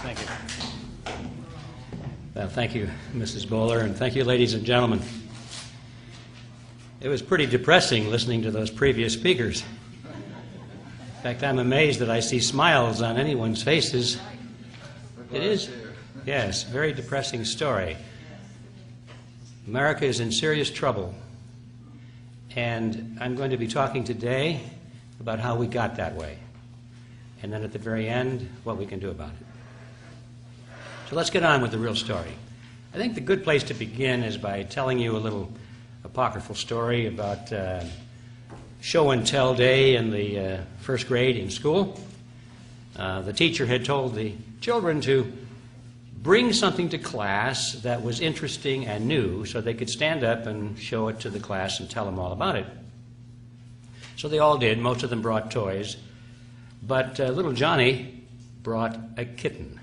Thank you. Well, thank you, Mrs. Bowler, and thank you, ladies and gentlemen. It was pretty depressing listening to those previous speakers. In fact, I'm amazed that I see smiles on anyone's faces. It is, yes, a very depressing story. America is in serious trouble, and I'm going to be talking today about how we got that way, and then at the very end, what we can do about it. So let's get on with the real story. I think the good place to begin is by telling you a little apocryphal story about show and tell day in the first grade in school. The teacher had told the children to bring something to class that was interesting and new so they could stand up and show it to the class and tell them all about it. So they all did. Most of them brought toys. But little Johnny brought a kitten.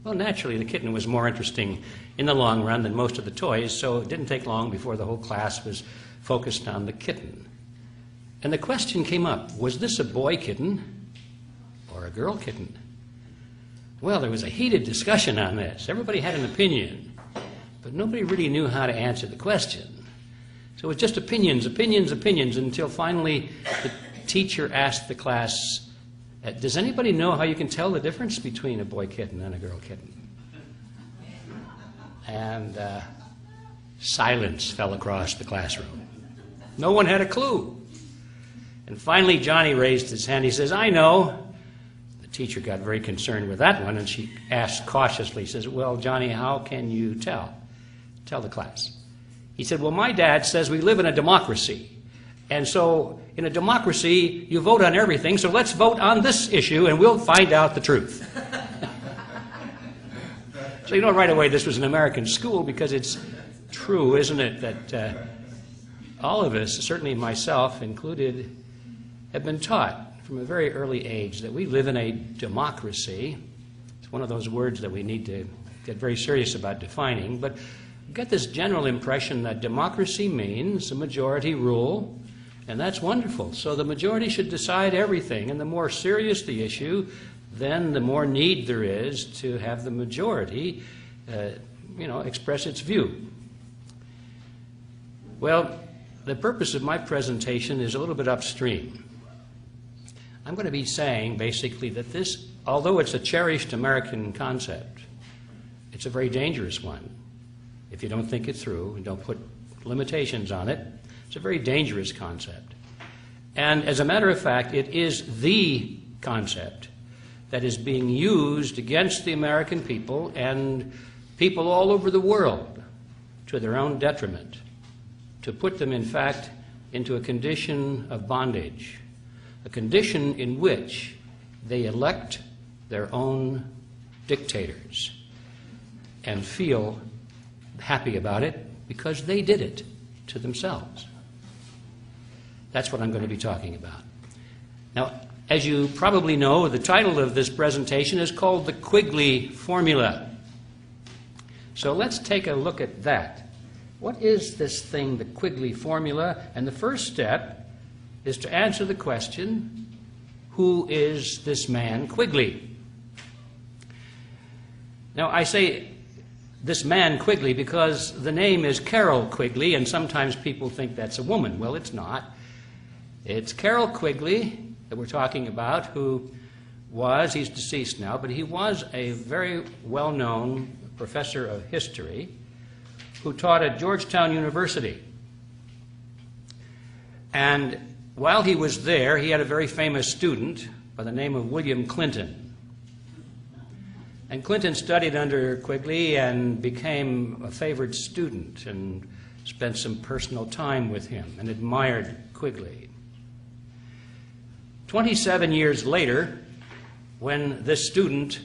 Well, naturally, the kitten was more interesting in the long run than most of the toys, so it didn't take long before the whole class was focused on the kitten. And the question came up, was this a boy kitten or a girl kitten? Well, there was a heated discussion on this. Everybody had an opinion, but nobody really knew how to answer the question. So it was just opinions, until finally the teacher asked the class, does anybody know how you can tell the difference between a boy kitten and a girl kitten? And silence fell across the classroom. No one had a clue. And finally Johnny raised his hand. He says, I know. The teacher got very concerned with that one, and she asked cautiously, says, well, Johnny, how can you tell? Tell the class. He said, well, my dad says we live in a democracy. And so in a democracy, you vote on everything, so let's vote on this issue and we'll find out the truth. So you know right away this was an American school, because it's true, isn't it, that all of us, certainly myself included, have been taught from a very early age that we live in a democracy. It's one of those words that we need to get very serious about defining, but get this general impression that democracy means a majority rule. And that's wonderful. So the majority should decide everything. And the more serious the issue, then the more need there is to have the majority, express its view. Well, the purpose of my presentation is a little bit upstream. I'm going to be saying, basically, that this, although it's a cherished American concept, it's a very dangerous one. If you don't think it through and don't put limitations on it, it's a very dangerous concept. And as a matter of fact, it is the concept that is being used against the American people and people all over the world to their own detriment, to put them, in fact, into a condition of bondage, a condition in which they elect their own dictators and feel happy about it because they did it to themselves. That's what I'm going to be talking about. Now, as you probably know, the title of this presentation is called the Quigley Formula. So let's take a look at that. What is this thing, the Quigley Formula? And the first step is to answer the question, who is this man Quigley? Now, I say this man Quigley because the name is Carroll Quigley, and sometimes people think that's a woman. Well, it's not. It's Carroll Quigley that we're talking about, who was, he's deceased now, but he was a very well-known professor of history who taught at Georgetown University. And while he was there, he had a very famous student by the name of William Clinton. And Clinton studied under Quigley and became a favored student and spent some personal time with him and admired Quigley. 27 years later, when this student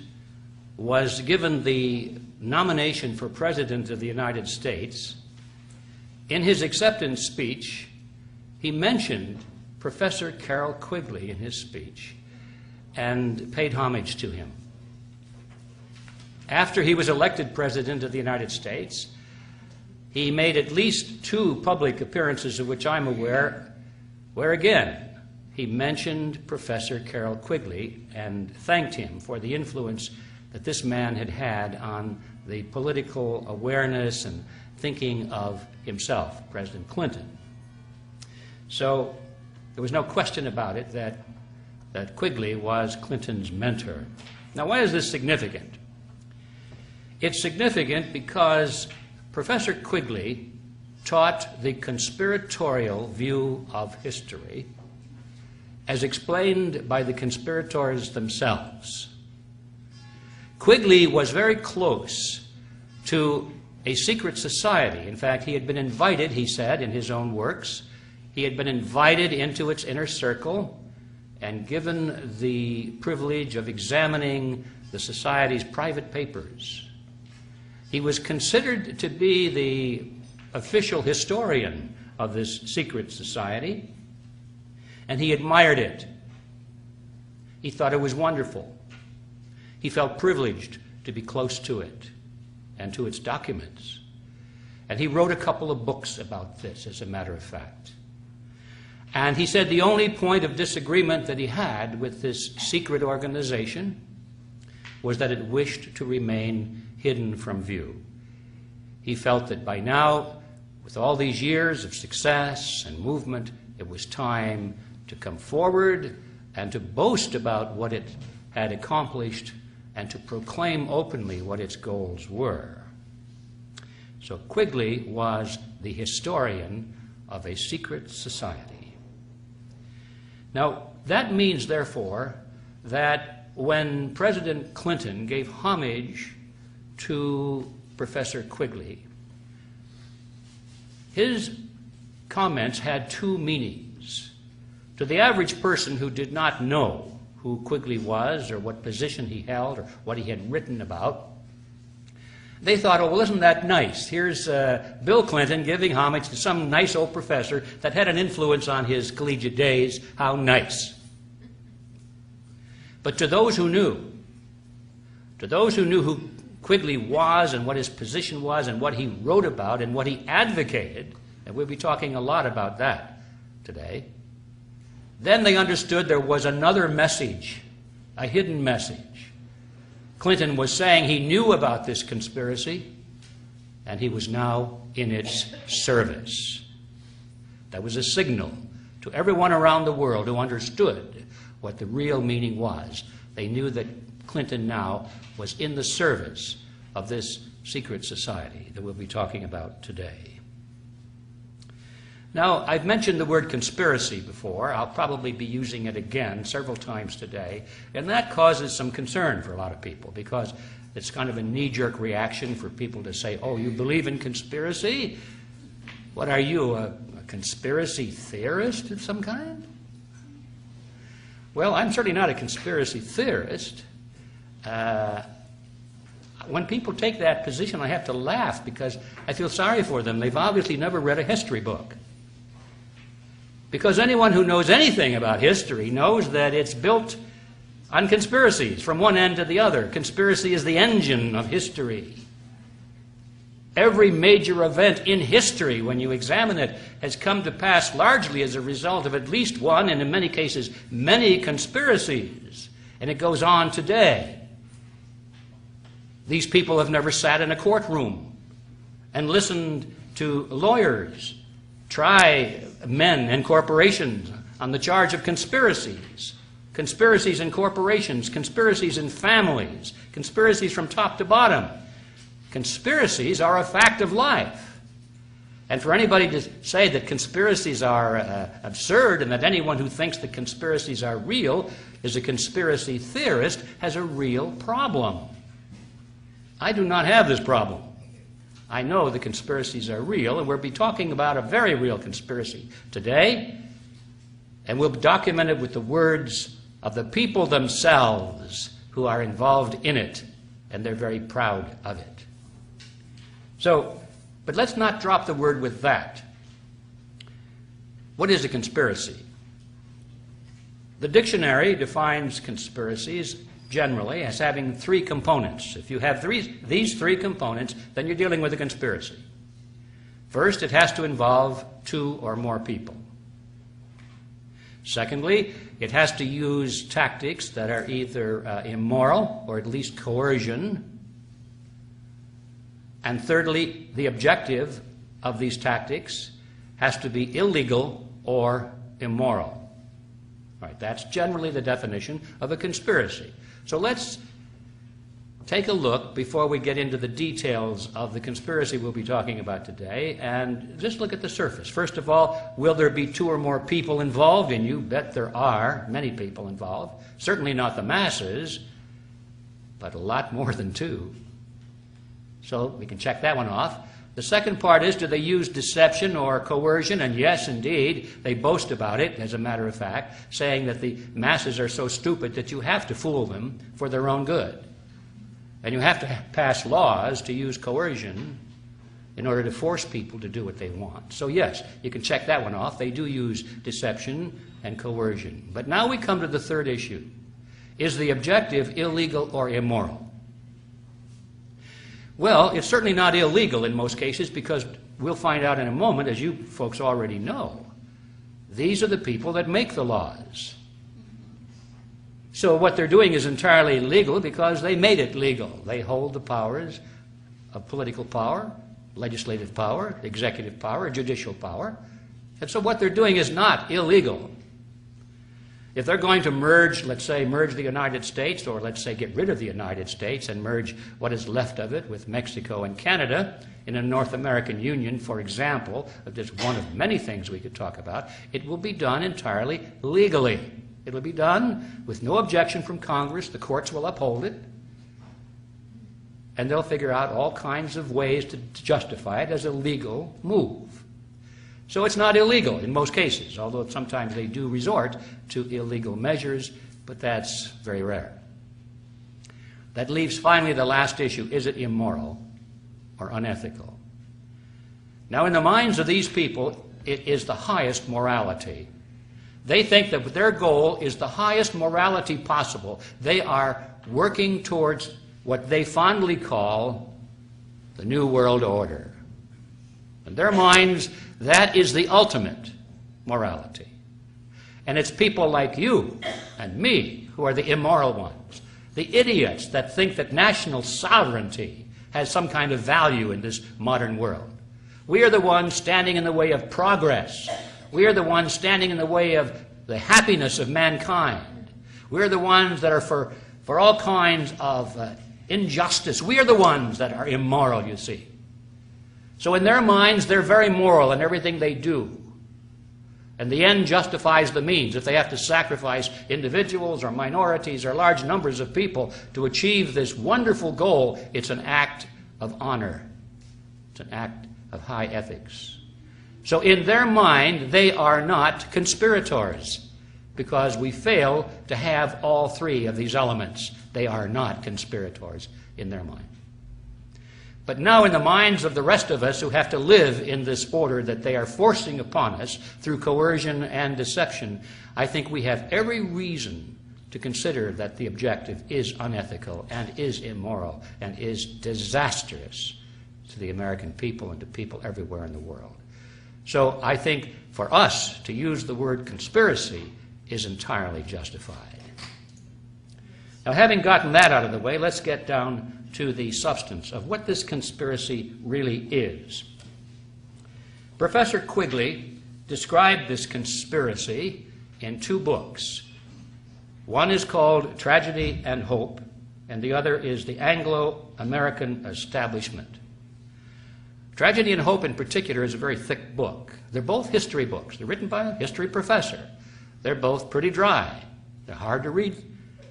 was given the nomination for President of the United States, in his acceptance speech, he mentioned Professor Carroll Quigley in his speech and paid homage to him. After he was elected President of the United States, he made at least 2 public appearances of which I'm aware, where again he mentioned Professor Carroll Quigley and thanked him for the influence that this man had had on the political awareness and thinking of himself, President Clinton. So there was no question about it that Quigley was Clinton's mentor. Now, why is this significant? It's significant because Professor Quigley taught the conspiratorial view of history as explained by the conspirators themselves. Quigley was very close to a secret society. In fact, he had been invited, he said in his own works, he had been invited into its inner circle and given the privilege of examining the society's private papers. He was considered to be the official historian of this secret society, and he admired it. He thought it was wonderful. He felt privileged to be close to it and to its documents. And he wrote a couple of books about this, as a matter of fact. And he said the only point of disagreement that he had with this secret organization was that it wished to remain hidden from view. He felt that by now, with all these years of success and movement, it was time to come forward and to boast about what it had accomplished and to proclaim openly what its goals were. So Quigley was the historian of a secret society. Now, that means, therefore, that when President Clinton gave homage to Professor Quigley, his comments had two meanings. To the average person who did not know who Quigley was or what position he held or what he had written about, they thought, oh, well, isn't that nice? Here's Bill Clinton giving homage to some nice old professor that had an influence on his collegiate days. How nice. But to those who knew who Quigley was and what his position was and what he wrote about and what he advocated, and we'll be talking a lot about that today, then they understood there was another message, a hidden message. Clinton was saying he knew about this conspiracy, and he was now in its service. That was a signal to everyone around the world who understood what the real meaning was. They knew that Clinton now was in the service of this secret society that we'll be talking about today. Now, I've mentioned the word conspiracy before. I'll probably be using it again several times today, and that causes some concern for a lot of people because it's kind of a knee-jerk reaction for people to say, oh, you believe in conspiracy? What are you, a conspiracy theorist of some kind? Well, I'm certainly not a conspiracy theorist. When people take that position, I have to laugh because I feel sorry for them. They've obviously never read a history book. Because anyone who knows anything about history knows that it's built on conspiracies from one end to the other. Conspiracy is the engine of history. Every major event in history, when you examine it, has come to pass largely as a result of at least one, and in many cases, many conspiracies. And it goes on today. These people have never sat in a courtroom and listened to lawyers try men and corporations on the charge of conspiracies. Conspiracies in corporations, conspiracies in families, conspiracies from top to bottom. Conspiracies are a fact of life. And for anybody to say that conspiracies are absurd and that anyone who thinks that conspiracies are real is a conspiracy theorist has a real problem. I do not have this problem. I know the conspiracies are real, and we'll be talking about a very real conspiracy today, and we'll document it with the words of the people themselves who are involved in it, and they're very proud of it. So, but let's not drop the word with that. What is a conspiracy? The dictionary defines conspiracies generally as having three components. If you have these three components, then you're dealing with a conspiracy. First, it has to involve two or more people. Secondly, it has to use tactics that are either immoral or at least coercion. And thirdly, the objective of these tactics has to be illegal or immoral. All right, that's generally the definition of a conspiracy. So let's take a look before we get into the details of the conspiracy we'll be talking about today, and just look at the surface. First of all, will there be two or more people involved? And you bet there are many people involved. Certainly not the masses, but a lot more than two. So we can check that one off. The second part is, do they use deception or coercion? And yes, indeed, they boast about it, as a matter of fact, saying that the masses are so stupid that you have to fool them for their own good. And you have to pass laws to use coercion in order to force people to do what they want. So yes, you can check that one off. They do use deception and coercion. But now we come to the third issue. Is the objective illegal or immoral? Well, it's certainly not illegal in most cases, because we'll find out in a moment, as you folks already know, these are the people that make the laws. So what they're doing is entirely legal because they made it legal. They hold the powers of political power, legislative power, executive power, judicial power. And so what they're doing is not illegal. If they're going to merge, let's say, merge the United States, or let's say get rid of the United States and merge what is left of it with Mexico and Canada in a North American Union, for example, just one of many things we could talk about, it will be done entirely legally. It will be done with no objection from Congress. The courts will uphold it. And they'll figure out all kinds of ways to justify it as a legal move. So it's not illegal in most cases, although sometimes they do resort to illegal measures, but that's very rare. That leaves finally the last issue. Is it immoral or unethical? Now, in the minds of these people, it is the highest morality. They think that their goal is the highest morality possible. They are working towards what they fondly call the New World Order. In their minds, that is the ultimate morality. And it's people like you and me who are the immoral ones, the idiots that think that national sovereignty has some kind of value in this modern world. We are the ones standing in the way of progress. We are the ones standing in the way of the happiness of mankind. We are the ones that are for all kinds of injustice. We are the ones that are immoral, you see. So in their minds, they're very moral in everything they do. And the end justifies the means. If they have to sacrifice individuals or minorities or large numbers of people to achieve this wonderful goal, it's an act of honor. It's an act of high ethics. So in their mind, they are not conspirators, because we fail to have all three of these elements. They are not conspirators in their mind. But now in the minds of the rest of us who have to live in this order that they are forcing upon us through coercion and deception, I think we have every reason to consider that the objective is unethical and is immoral and is disastrous to the American people and to people everywhere in the world. So I think for us to use the word conspiracy is entirely justified. Now, having gotten that out of the way, let's get down to the substance of what this conspiracy really is. Professor Quigley described this conspiracy in two books. One is called Tragedy and Hope, and the other is The Anglo-American Establishment. Tragedy and Hope in particular is a very thick book. They're both history books. They're written by a history professor. They're both pretty dry. They're hard to read.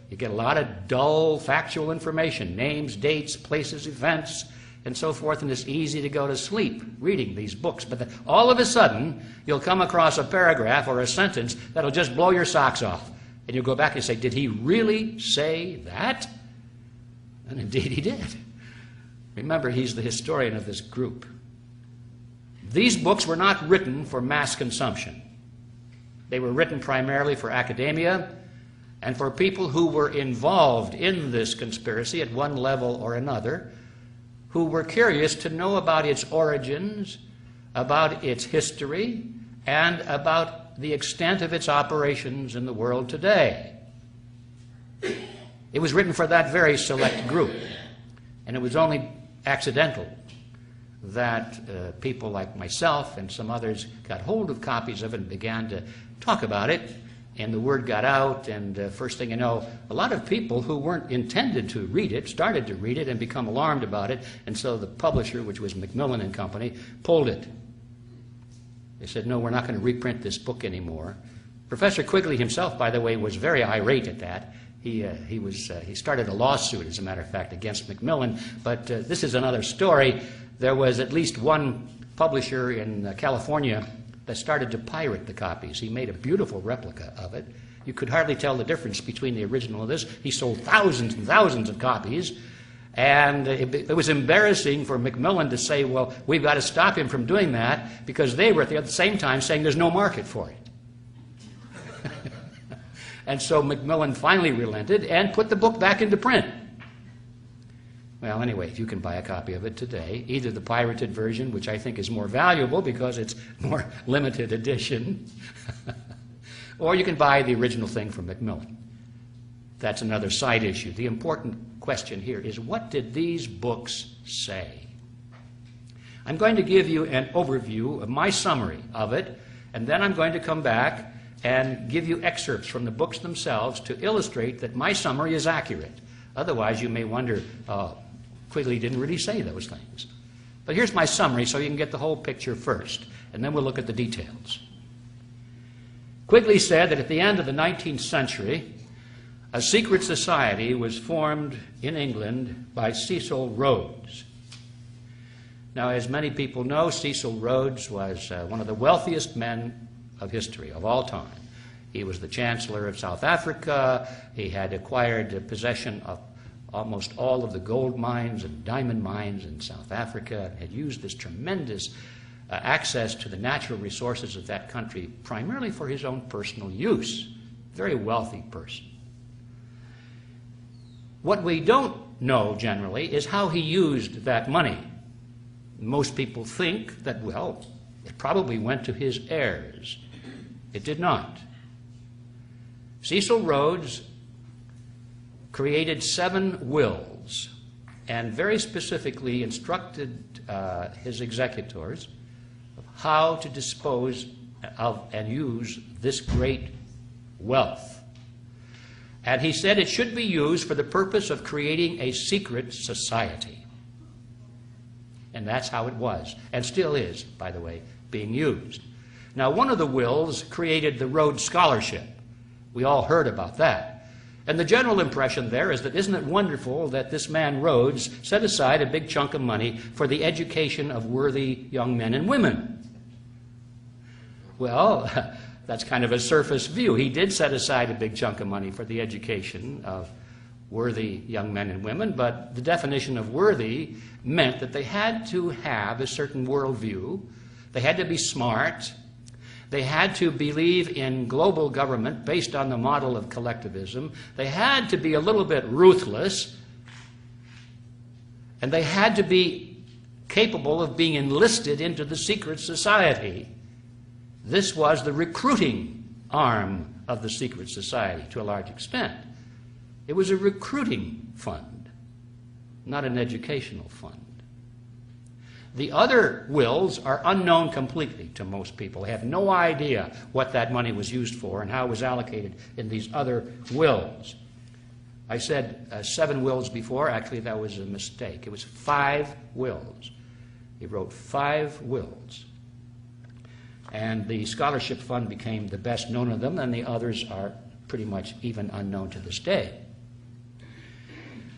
You get a lot of dull, factual information, names, dates, places, events, and so forth, and it's easy to go to sleep reading these books. But all of a sudden, you'll come across a paragraph or a sentence that'll just blow your socks off. And you'll go back and say, did he really say that? And indeed he did. Remember, he's the historian of this group. These books were not written for mass consumption. They were written primarily for academia and for people who were involved in this conspiracy at one level or another, who were curious to know about its origins, about its history, and about the extent of its operations in the world today. It was written for that very select group, and it was only accidental that people like myself and some others got hold of copies of it and began to talk about it, and the word got out, and first thing you know, a lot of people who weren't intended to read it started to read it and become alarmed about it, and so the publisher, which was Macmillan and Company, pulled it. They said, no, we're not going to reprint this book anymore. Professor Quigley himself, by the way, was very irate at that. He started a lawsuit, as a matter of fact, against Macmillan, but this is another story. There was at least one publisher in California that started to pirate the copies. He made a beautiful replica of it. You could hardly tell the difference between the original and this. He sold thousands and thousands of copies, and it was embarrassing for Macmillan to say, well, we've got to stop him from doing that, because they were at the same time saying there's no market for it. And so Macmillan finally relented and put the book back into print. Well, anyway, you can buy a copy of it today, either the pirated version, which I think is more valuable because it's more limited edition, or you can buy the original thing from Macmillan. That's another side issue. The important question here is, what did these books say? I'm going to give you an overview of my summary of it, and then I'm going to come back and give you excerpts from the books themselves to illustrate that my summary is accurate. Otherwise, you may wonder, Quigley didn't really say those things. But here's my summary so you can get the whole picture first, and then we'll look at the details. Quigley said that at the end of the 19th century, a secret society was formed in England by Cecil Rhodes. Now, as many people know, Cecil Rhodes was one of the wealthiest men of history, of all time. He was the Chancellor of South Africa. He had acquired possession of almost all of the gold mines and diamond mines in South Africa, and had used this tremendous access to the natural resources of that country primarily for his own personal use. Very wealthy person. What we don't know generally is how he used that money. Most people think that, well, it probably went to his heirs. It did not. Cecil Rhodes created 7 wills and very specifically instructed his executors of how to dispose of and use this great wealth. And he said it should be used for the purpose of creating a secret society. And that's how it was, and still is, by the way, being used. Now, one of the wills created the Rhodes Scholarship. We all heard about that. And the general impression there is that, isn't it wonderful that this man Rhodes set aside a big chunk of money for the education of worthy young men and women? Well, that's kind of a surface view. He did set aside a big chunk of money for the education of worthy young men and women, but the definition of worthy meant that they had to have a certain worldview. They had to be smart. They had to believe in global government based on the model of collectivism. They had to be a little bit ruthless. And they had to be capable of being enlisted into the secret society. This was the recruiting arm of the secret society to a large extent. It was a recruiting fund, not an educational fund. The other wills are unknown completely to most people. They have no idea what that money was used for and how it was allocated in these other wills. I said 7 wills before. Actually, that was a mistake. It was 5 wills. He wrote 5 wills. And the scholarship fund became the best known of them, and the others are pretty much even unknown to this day.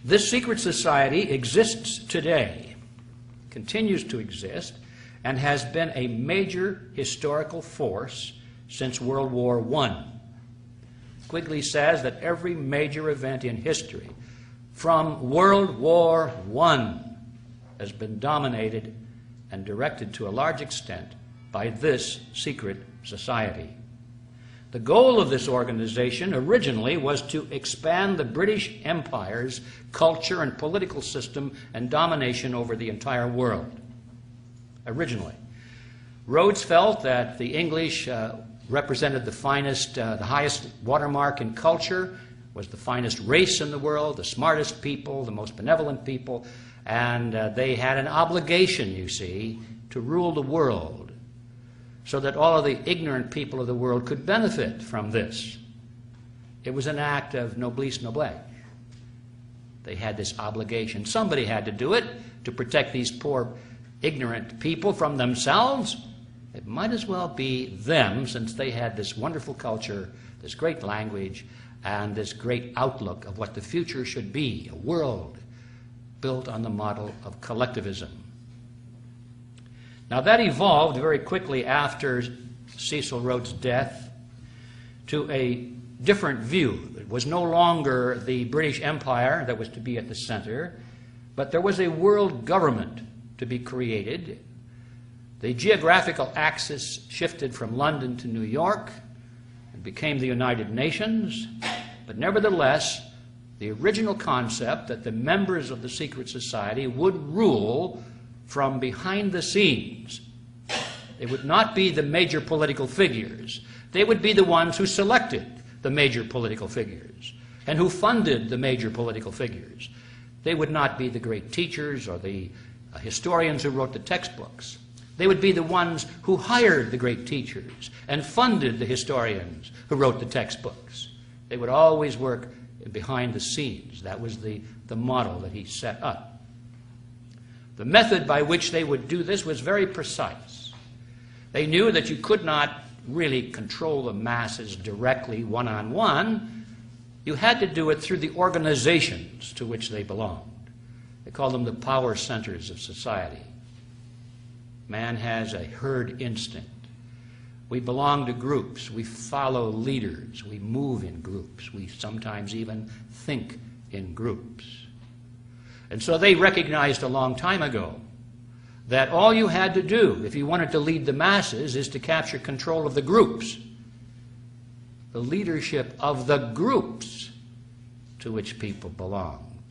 This secret society exists today, continues to exist, and has been a major historical force since World War I. Quigley says that every major event in history from World War I has been dominated and directed to a large extent by this secret society. The goal of this organization originally was to expand the British Empire's culture and political system and domination over the entire world. Originally. Rhodes felt that the English represented the finest, the highest watermark in culture, was the finest race in the world, the smartest people, the most benevolent people, and they had an obligation, you see, to rule the world so that all of the ignorant people of the world could benefit from this. It was an act of noblesse noblesse. They had this obligation. Somebody had to do it to protect these poor, ignorant people from themselves. It might as well be them, since they had this wonderful culture, this great language, and this great outlook of what the future should be, a world built on the model of collectivism. Now that evolved very quickly after Cecil Rhodes' death to a different view. It was no longer the British Empire that was to be at the center, but there was a world government to be created. The geographical axis shifted from London to New York and became the United Nations, but nevertheless, the original concept that the members of the secret society would rule from behind the scenes. They would not be the major political figures. They would be the ones who selected the major political figures and who funded the major political figures. They would not be the great teachers or the historians who wrote the textbooks. They would be the ones who hired the great teachers and funded the historians who wrote the textbooks. They would always work behind the scenes. That was the model that he set up. The method by which they would do this was very precise. They knew that you could not really control the masses directly, one-on-one. You had to do it through the organizations to which they belonged. They called them the power centers of society. Man has a herd instinct. We belong to groups. We follow leaders. We move in groups. We sometimes even think in groups. And so they recognized a long time ago that all you had to do if you wanted to lead the masses is to capture control of the groups, the leadership of the groups to which people belonged,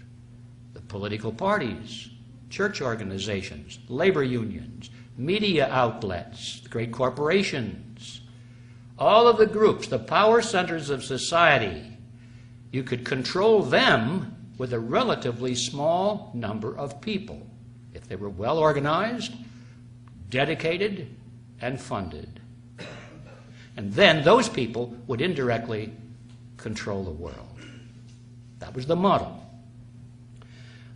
the political parties, church organizations, labor unions, media outlets, the great corporations, all of the groups, the power centers of society. You could control them with a relatively small number of people if they were well organized, dedicated, and funded. And then those people would indirectly control the world. That was the model.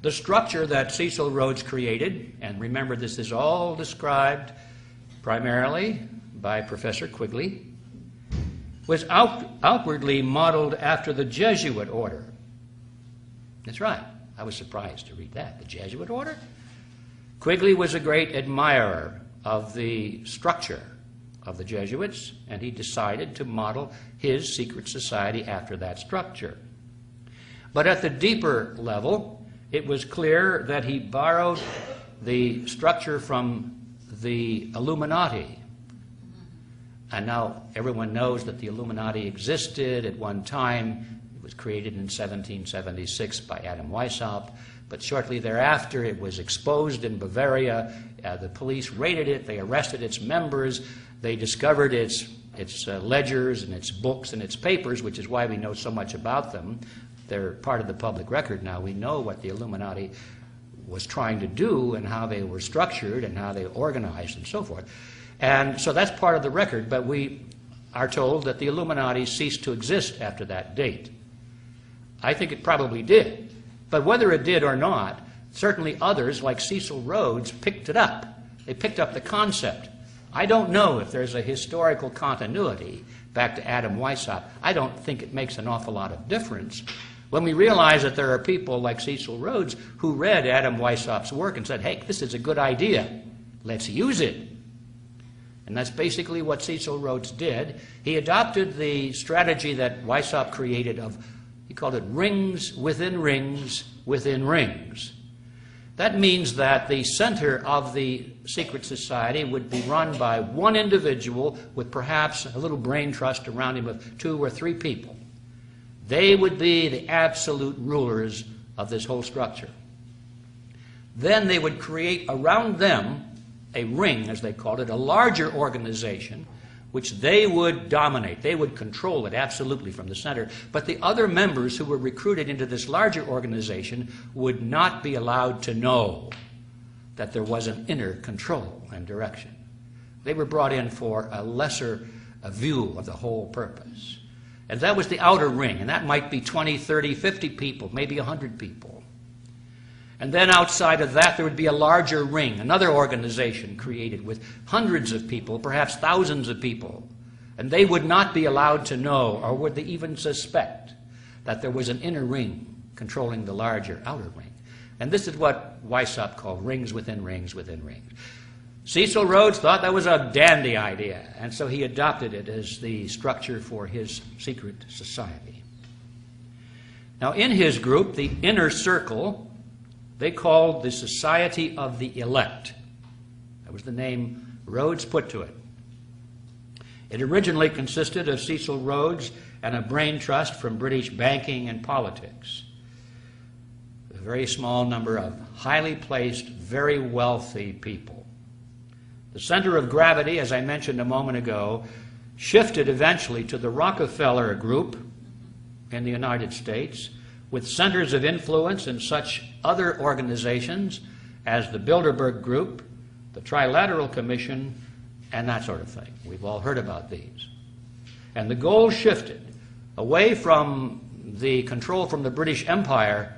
The structure that Cecil Rhodes created, and remember this is all described primarily by Professor Quigley, was outwardly modeled after the Jesuit order. That's right. I was surprised to read that. The Jesuit order? Quigley was a great admirer of the structure of the Jesuits, and he decided to model his secret society after that structure. But at the deeper level, it was clear that he borrowed the structure from the Illuminati. And now everyone knows that the Illuminati existed at one time. It was created in 1776 by Adam Weishaupt, but shortly thereafter it was exposed in Bavaria. The police raided it, they arrested its members, they discovered its ledgers and its books and its papers, which is why we know so much about them. They're part of the public record now. We know what the Illuminati was trying to do and how they were structured and how they organized and so forth. And so that's part of the record, but we are told that the Illuminati ceased to exist after that date. I think it probably did. But whether it did or not, certainly others, like Cecil Rhodes, picked it up. They picked up the concept. I don't know if there's a historical continuity back to Adam Weishaupt. I don't think it makes an awful lot of difference when we realize that there are people like Cecil Rhodes who read Adam Weishaupt's work and said, hey, this is a good idea. Let's use it. And that's basically what Cecil Rhodes did. He adopted the strategy that Weishaupt created of, he called it rings within rings within rings. That means that the center of the secret society would be run by one individual with perhaps a little brain trust around him of 2 or 3 people. They would be the absolute rulers of this whole structure. Then they would create around them a ring, as they called it, a larger organization which they would dominate. They would control it absolutely from the center. But the other members who were recruited into this larger organization would not be allowed to know that there was an inner control and direction. They were brought in for a lesser view of the whole purpose. And that was the outer ring, and that might be 20, 30, 50 people, maybe 100 people. And then outside of that, there would be a larger ring, another organization created with hundreds of people, perhaps thousands of people. And they would not be allowed to know, or would they even suspect, that there was an inner ring controlling the larger outer ring. And this is what Weishaupt called rings within rings within rings. Cecil Rhodes thought that was a dandy idea, and so he adopted it as the structure for his secret society. Now, in his group, the inner circle, they called the Society of the Elect. That was the name Rhodes put to it. It originally consisted of Cecil Rhodes and a brain trust from British banking and politics. A very small number of highly placed, very wealthy people. The center of gravity, as I mentioned a moment ago, shifted eventually to the Rockefeller Group in the United States, with centers of influence in such other organizations as the Bilderberg Group, the Trilateral Commission, and that sort of thing. We've all heard about these. And the goal shifted away from the control from the British Empire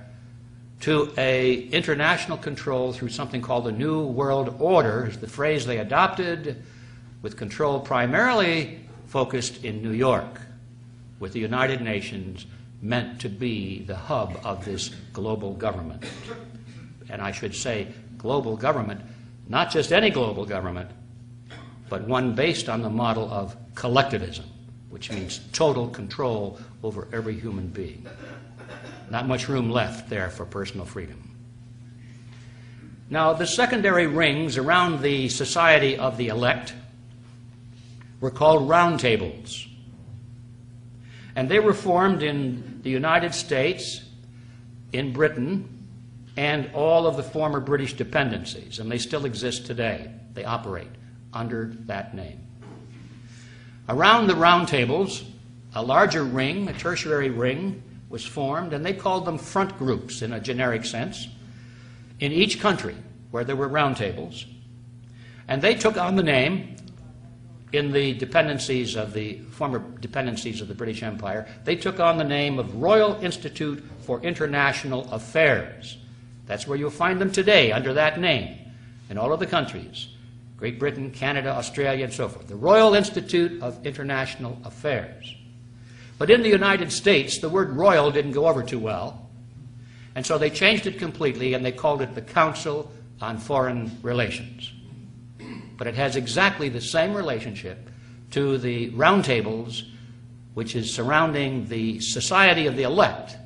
to an international control through something called the New World Order, is the phrase they adopted, with control primarily focused in New York, with the United Nations meant to be the hub of this global government. And I should say global government, not just any global government, but one based on the model of collectivism, which means total control over every human being. Not much room left there for personal freedom. Now, the secondary rings around the Society of the Elect were called roundtables. And they were formed in the United States, in Britain, and all of the former British dependencies. And they still exist today. They operate under that name. Around the roundtables, a larger ring, a tertiary ring, was formed, and they called them front groups in a generic sense, in each country where there were roundtables. And they took on the name, in the dependencies of the former dependencies of the British Empire, they took on the name of Royal Institute for International Affairs. That's where you'll find them today, under that name, in all of the countries, Great Britain, Canada, Australia, and so forth. The Royal Institute of International Affairs. But in the United States, the word royal didn't go over too well, and so they changed it completely, and they called it the Council on Foreign Relations. But it has exactly the same relationship to the roundtables, which is surrounding the Society of the Elect,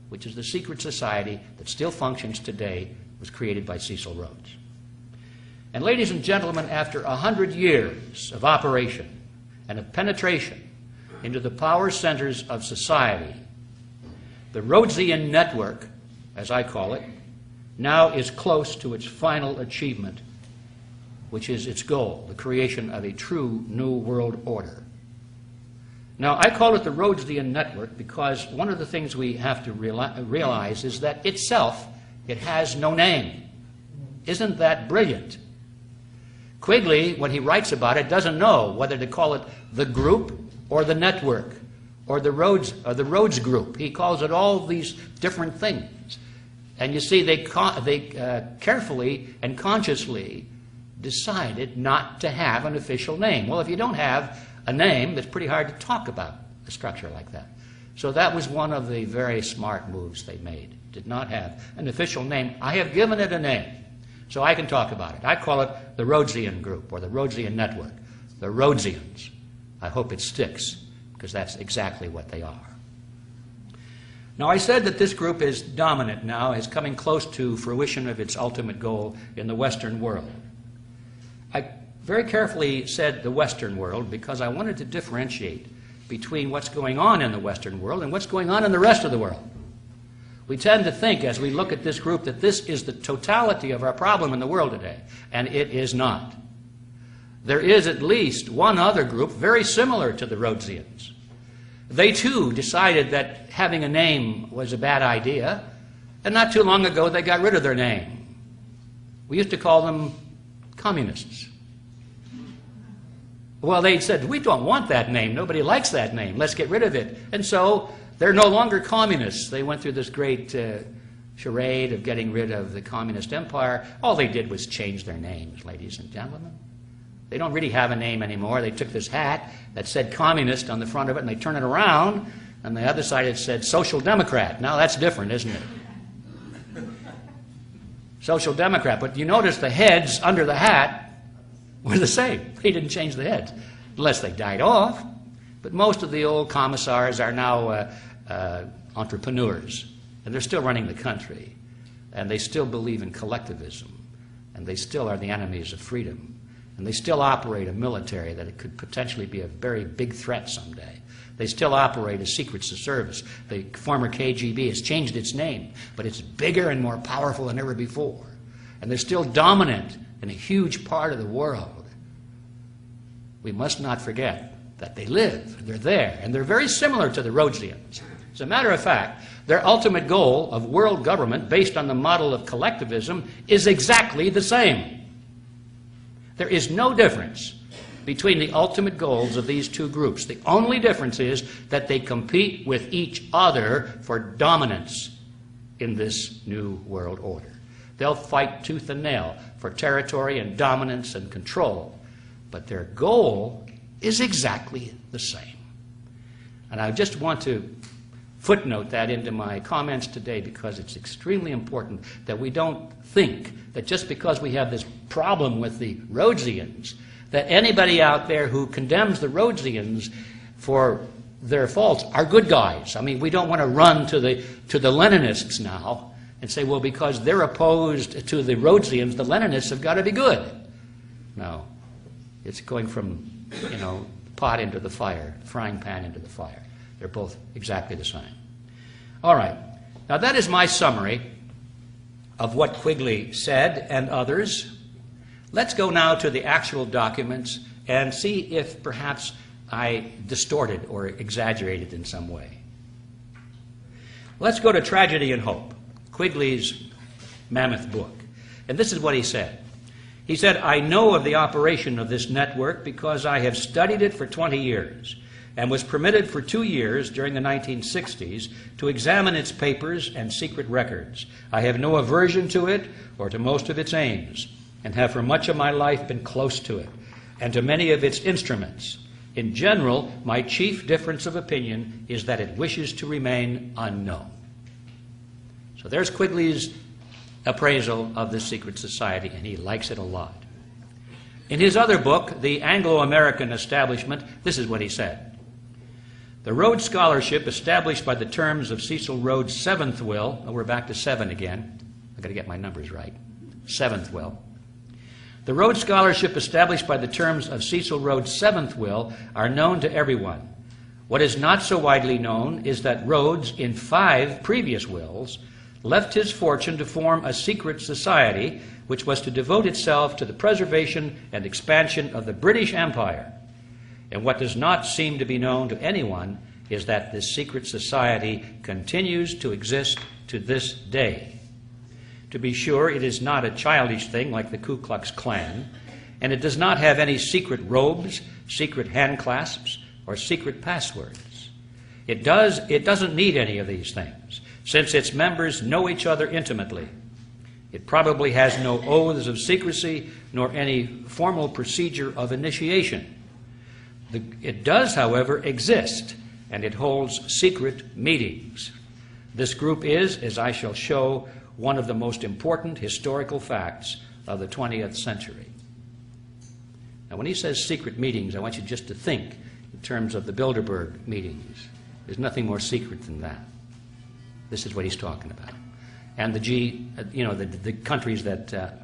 which is the secret society that still functions today, was created by Cecil Rhodes. And ladies and gentlemen, after 100 years of operation and of penetration into the power centers of society, the Rhodesian network, as I call it, now is close to its final achievement, which is its goal, the creation of a true new world order. Now, I call it the Rhodesian network because one of the things we have to realize is that itself, it has no name. Isn't that brilliant? Quigley, when he writes about it, doesn't know whether to call it the group or the network or the Rhodes group. He calls it all these different things. And you see, they carefully and consciously decided not to have an official name. Well, if you don't have a name, it's pretty hard to talk about a structure like that. So that was one of the very smart moves they made. Did not have an official name. I have given it a name, so I can talk about it. I call it the Rhodesian group or the Rhodesian network, the Rhodesians. I hope it sticks, because that's exactly what they are. Now, I said that this group is dominant now, is coming close to fruition of its ultimate goal in the Western world. I very carefully said the Western world because I wanted to differentiate between what's going on in the Western world and what's going on in the rest of the world. We tend to think, as we look at this group, that this is the totality of our problem in the world today, and it is not. there is at least one other group very similar to the Rhodesians. They too decided that having a name was a bad idea, and not too long ago they got rid of their name. We used to call them communists. Well, they said, we don't want that name. Nobody likes that name. Let's get rid of it. And so they're no longer communists. They went through this great charade of getting rid of the communist empire. All they did was change their names, ladies and gentlemen. They don't really have a name anymore. They took this hat that said communist on the front of it, and they turned it around, and the other side it said social democrat. Now that's different, isn't it? Social democrat. But you notice the heads under the hat were the same. They didn't change the heads, unless they died off. But most of the old commissars are now entrepreneurs, and they're still running the country, and they still believe in collectivism, and they still are the enemies of freedom, and they still operate a military that it could potentially be a very big threat someday. They still operate a secret service. The former KGB has changed its name, but it's bigger and more powerful than ever before, and they're still dominant in a huge part of the world. We must not forget that they live, they're there, and they're very similar to the Rhodesians. As a matter of fact, their ultimate goal of world government based on the model of collectivism is exactly the same. There is no difference between the ultimate goals of these two groups. The only difference is that they compete with each other for dominance in this new world order. They'll fight tooth and nail for territory and dominance and control, but their goal is exactly the same. And I just want to footnote that into my comments today because it's extremely important that we don't think that just because we have this problem with the Rhodesians, that anybody out there who condemns the Rhodesians for their faults are good guys. I mean, we don't want to run to the Leninists now and say, well, because they're opposed to the Rhodesians, the Leninists have got to be good. No. It's going from, pot into the fire, frying pan into the fire. They're both exactly the same. All right. Now, that is my summary of what Quigley said and others. Let's go now to the actual documents and see if perhaps I distorted or exaggerated in some way. Let's go to Tragedy and Hope, Quigley's mammoth book. And this is what he said. He said, I know of the operation of this network because I have studied it for 20 years and was permitted for 2 years during the 1960s to examine its papers and secret records. I have no aversion to it or to most of its aims, and have for much of my life been close to it and to many of its instruments. In general, my chief difference of opinion is that it wishes to remain unknown. So there's Quigley's appraisal of the secret society, and he likes it a lot. In his other book, The Anglo-American Establishment, this is what he said. The Rhodes Scholarship, established by the terms of Cecil Rhodes' seventh will, we're back to 7 again. I've got to get my numbers right. 7th will. The Rhodes Scholarship, established by the terms of Cecil Rhodes' 7th will, are known to everyone. What is not so widely known is that Rhodes, in 5 previous wills, left his fortune to form a secret society which was to devote itself to the preservation and expansion of the British Empire. And what does not seem to be known to anyone is that this secret society continues to exist to this day. To be sure, it is not a childish thing like the Ku Klux Klan, and it does not have any secret robes, secret handclasps, or secret passwords. It doesn't need any of these things, since its members know each other intimately. It probably has no oaths of secrecy, nor any formal procedure of initiation. It does, however, exist, and it holds secret meetings. This group is, as I shall show, one of the most important historical facts of the 20th century. Now, when he says secret meetings, I want you just to think in terms of the Bilderberg meetings. There's nothing more secret than that. This is what he's talking about. And the countries that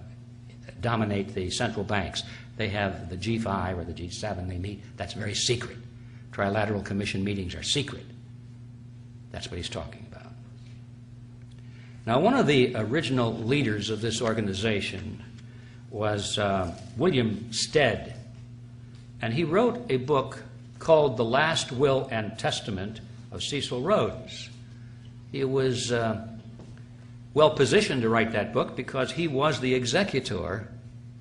dominate the central banks, they have the G5 or the G7, they meet. That's very secret. Trilateral Commission meetings are secret. That's what he's talking about. Now, one of the original leaders of this organization was William Stead. And he wrote a book called The Last Will and Testament of Cecil Rhodes. He was well positioned to write that book because he was the executor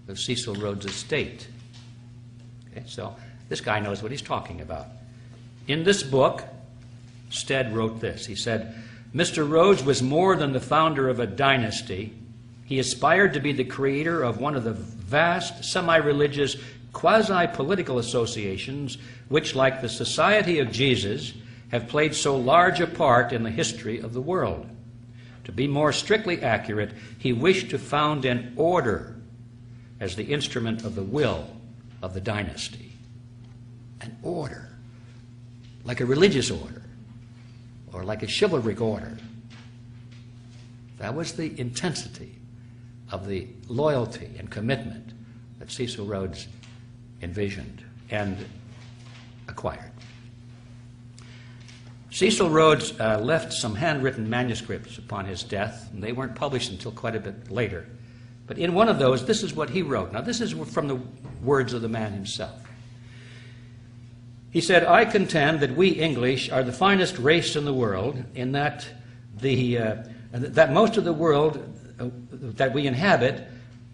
of Cecil Rhodes' estate. Okay, so this guy knows what he's talking about. In this book, Stead wrote this. He said, Mr. Rhodes was more than the founder of a dynasty. He aspired to be the creator of one of the vast semi-religious quasi-political associations which, like the Society of Jesus, have played so large a part in the history of the world. To be more strictly accurate, he wished to found an order as the instrument of the will of the dynasty. An order, like a religious order, or like a chivalric order. That was the intensity of the loyalty and commitment that Cecil Rhodes envisioned and acquired. Cecil Rhodes left some handwritten manuscripts upon his death, and they weren't published until quite a bit later. But in one of those, this is what he wrote. Now, this is from the words of the man himself. He said, I contend that we English are the finest race in the world, in that that most of the world that we inhabit,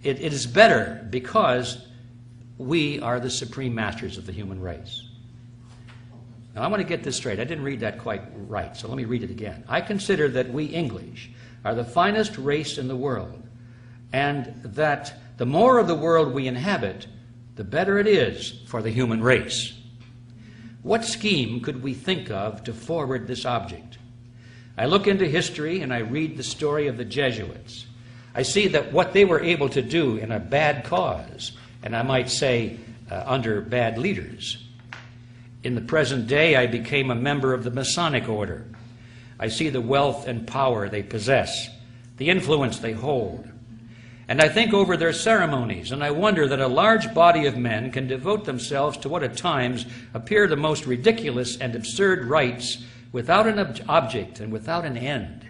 it is better because we are the supreme masters of the human race. Now, I want to get this straight. I didn't read that quite right, so let me read it again. I consider that we English are the finest race in the world, and that the more of the world we inhabit, the better it is for the human race. What scheme could we think of to forward this object? I look into history and I read the story of the Jesuits. I see that what they were able to do in a bad cause, and I might say under bad leaders. In the present day, I became a member of the Masonic order. I see the wealth and power they possess, the influence they hold. And I think over their ceremonies, and I wonder that a large body of men can devote themselves to what at times appear the most ridiculous and absurd rites without an object and without an end.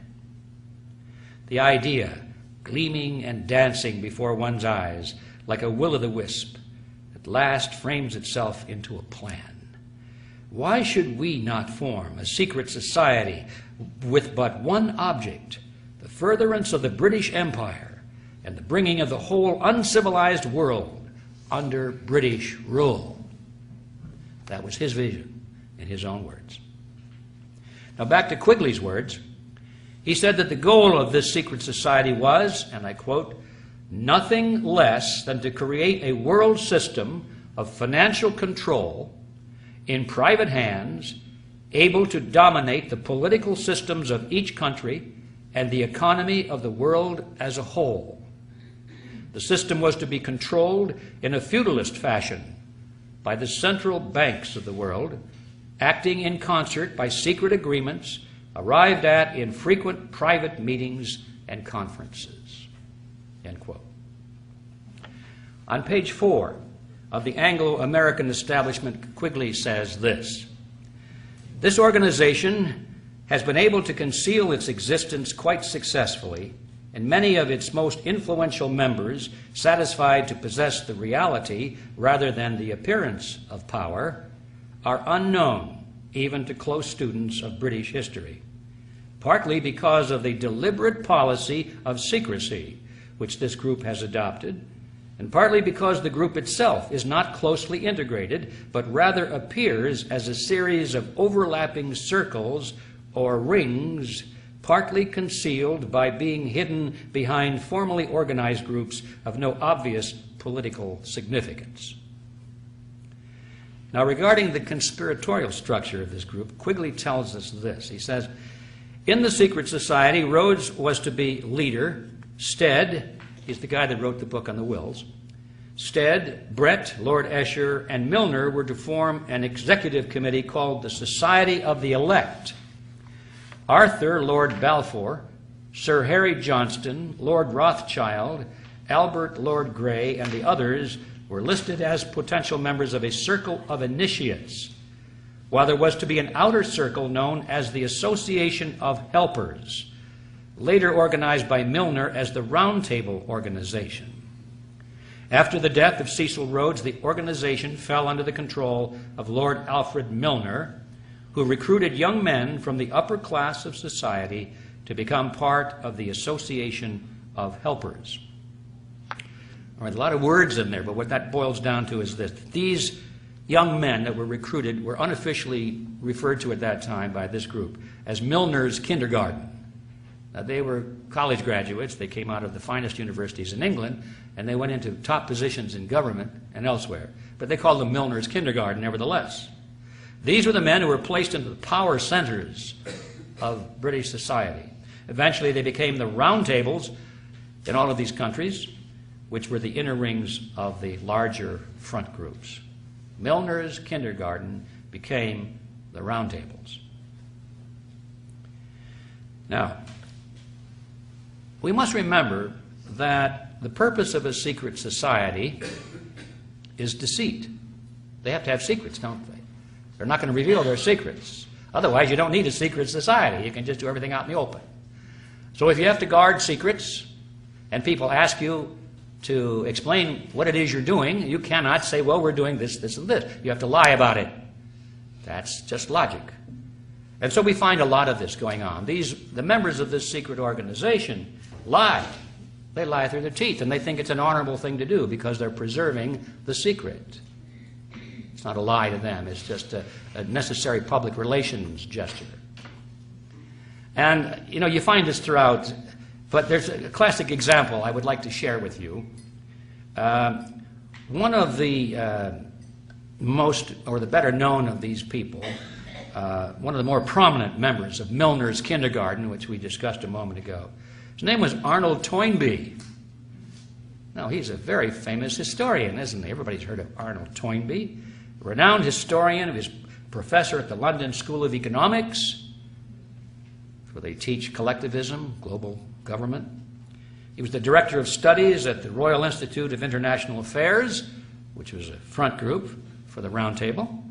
The idea, gleaming and dancing before one's eyes like a will-o'-the-wisp, at last frames itself into a plan. Why should we not form a secret society with but one object, the furtherance of the British Empire, and the bringing of the whole uncivilized world under British rule? That was his vision, in his own words. Now back to Quigley's words. He said that the goal of this secret society was, and I quote, nothing less than to create a world system of financial control in private hands, able to dominate the political systems of each country and the economy of the world as a whole. The system was to be controlled in a feudalist fashion by the central banks of the world, acting in concert by secret agreements arrived at in frequent private meetings and conferences. End quote. On page 4 of the Anglo-American Establishment, Quigley says this: this organization has been able to conceal its existence quite successfully, and many of its most influential members, satisfied to possess the reality rather than the appearance of power, are unknown even to close students of British history, partly because of the deliberate policy of secrecy which this group has adopted, and partly because the group itself is not closely integrated, but rather appears as a series of overlapping circles or rings, partly concealed by being hidden behind formally organized groups of no obvious political significance. Now, regarding the conspiratorial structure of this group, Quigley tells us this. He says, in the secret society, Rhodes was to be leader. Stead, he's the guy that wrote the book on the wills. Stead, Brett, Lord Esher, and Milner were to form an executive committee called the Society of the Elect. Arthur, Lord Balfour, Sir Harry Johnston, Lord Rothschild, Albert, Lord Grey, and the others were listed as potential members of a circle of initiates, while there was to be an outer circle known as the Association of Helpers, later organized by Milner as the Round Table Organization. After the death of Cecil Rhodes, the organization fell under the control of Lord Alfred Milner, who recruited young men from the upper class of society to become part of the Association of Helpers. All right, a lot of words in there, but what that boils down to is this. These young men that were recruited were unofficially referred to at that time by this group as Milner's Kindergarten. Now, they were college graduates. They came out of the finest universities in England, and they went into top positions in government and elsewhere. But they called them Milner's Kindergarten, nevertheless. These were the men who were placed into the power centers of British society. Eventually, they became the round tables in all of these countries, which were the inner rings of the larger front groups. Milner's Kindergarten became the round tables. Now, we must remember that the purpose of a secret society is deceit. They have to have secrets, don't they? They're not going to reveal their secrets. Otherwise, you don't need a secret society. You can just do everything out in the open. So if you have to guard secrets, and people ask you to explain what it is you're doing, you cannot say, well, we're doing this, this, and this. You have to lie about it. That's just logic. And so we find a lot of this going on. The members of this secret organization lie. They lie through their teeth, and they think it's an honorable thing to do because they're preserving the secret. It's not a lie to them. It's just a necessary public relations gesture. And, you know, you find this throughout. But there's a classic example I would like to share with you. One of the most, or the better known of these people, one of the more prominent members of Milner's Kindergarten, which we discussed a moment ago, his name was Arnold Toynbee. Now, he's a very famous historian, isn't he? Everybody's heard of Arnold Toynbee, a renowned historian. He was professor at the London School of Economics, where they teach collectivism, global government. He was the director of studies at the Royal Institute of International Affairs, which was a front group for the Round Table.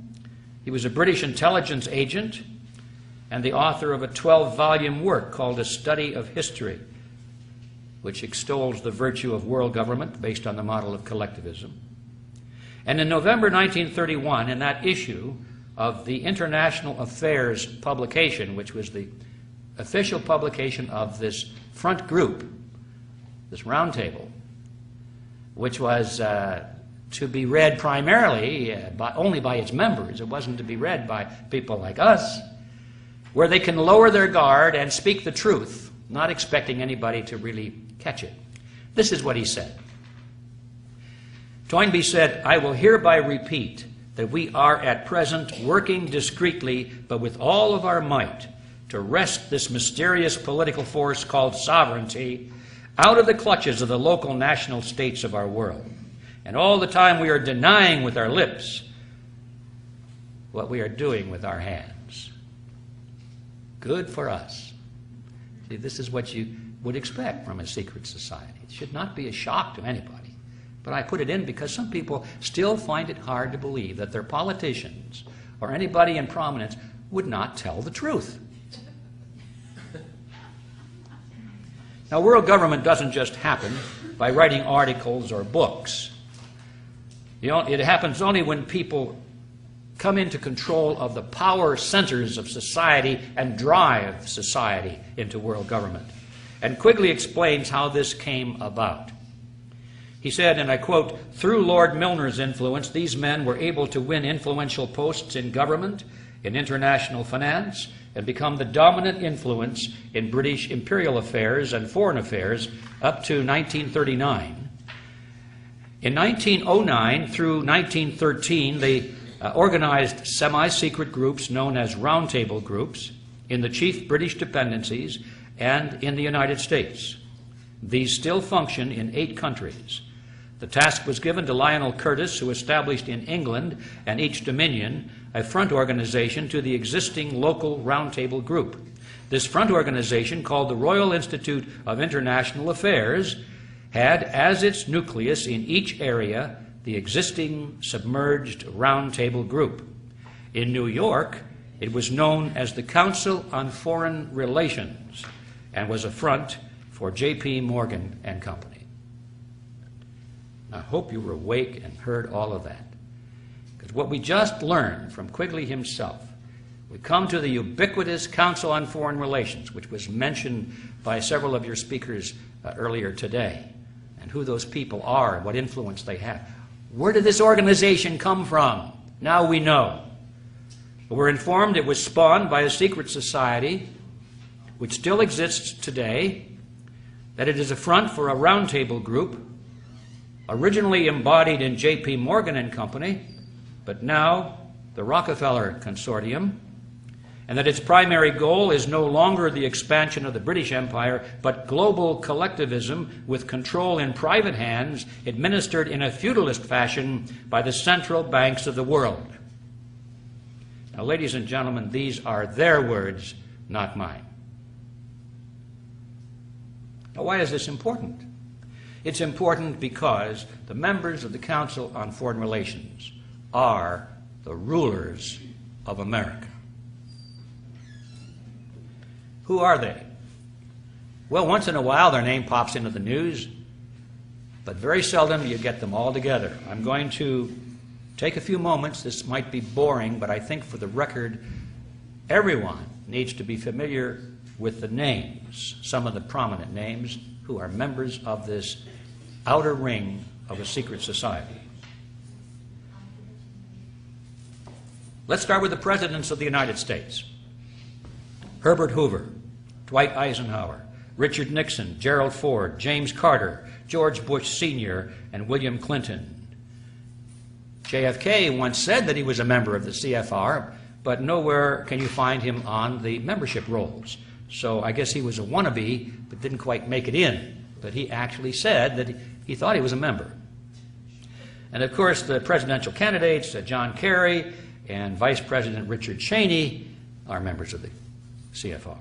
He was a British intelligence agent and the author of a 12-volume work called A Study of History, which extols the virtue of world government based on the model of collectivism. And in November 1931, in that issue of the International Affairs publication, which was the official publication of this front group, this round table, which was to be read primarily only by its members. It wasn't to be read by people like us, where they can lower their guard and speak the truth, not expecting anybody to really catch it. This is what he said. Toynbee said, "I will hereby repeat that we are at present working discreetly, but with all of our might, to wrest this mysterious political force called sovereignty out of the clutches of the local national states of our world. And all the time we are denying with our lips what we are doing with our hands." Good for us. See, this is what you would expect from a secret society. It should not be a shock to anybody. But I put it in because some people still find it hard to believe that their politicians or anybody in prominence would not tell the truth. Now, world government doesn't just happen by writing articles or books. You know, it happens only when people come into control of the power centers of society and drive society into world government. And Quigley explains how this came about. He said, and I quote, "Through Lord Milner's influence, these men were able to win influential posts in government, in international finance, and become the dominant influence in British imperial affairs and foreign affairs up to 1939. In 1909 through 1913, they organized semi-secret groups known as Round Table groups in the chief British dependencies and in the United States. These still function in 8 countries. The task was given to Lionel Curtis, who established in England and each dominion a front organization to the existing local Round Table group. This front organization, called the Royal Institute of International Affairs, had as its nucleus in each area the existing submerged Round Table group. In New York, it was known as the Council on Foreign Relations and was a front for J.P. Morgan and Company. I hope you were awake and heard all of that. Because what we just learned from Quigley himself, we come to the ubiquitous Council on Foreign Relations, which was mentioned by several of your speakers earlier today, and who those people are and what influence they have. Where did this organization come from? Now we know. We're informed it was spawned by a secret society which still exists today, that it is a front for a roundtable group originally embodied in J.P. Morgan and Company, but now the Rockefeller Consortium, and that its primary goal is no longer the expansion of the British Empire, but global collectivism with control in private hands, administered in a feudalist fashion by the central banks of the world. Now, ladies and gentlemen, these are their words, not mine. Now, why is this important? It's important because the members of the Council on Foreign Relations are the rulers of America. Who are they? Well, once in a while their name pops into the news, but very seldom you get them all together. I'm going to take a few moments. This might be boring, but I think for the record, everyone needs to be familiar with the names, some of the prominent names, who are members of this outer ring of a secret society. Let's start with the presidents of the United States. Herbert Hoover, Dwight Eisenhower, Richard Nixon, Gerald Ford, James Carter, George Bush Sr., and William Clinton. JFK once said that he was a member of the CFR, but nowhere can you find him on the membership rolls. So I guess he was a wannabe, but didn't quite make it in. But he actually said that he thought he was a member. And of course, the presidential candidates, John Kerry and Vice President Richard Cheney, are members of the CFR.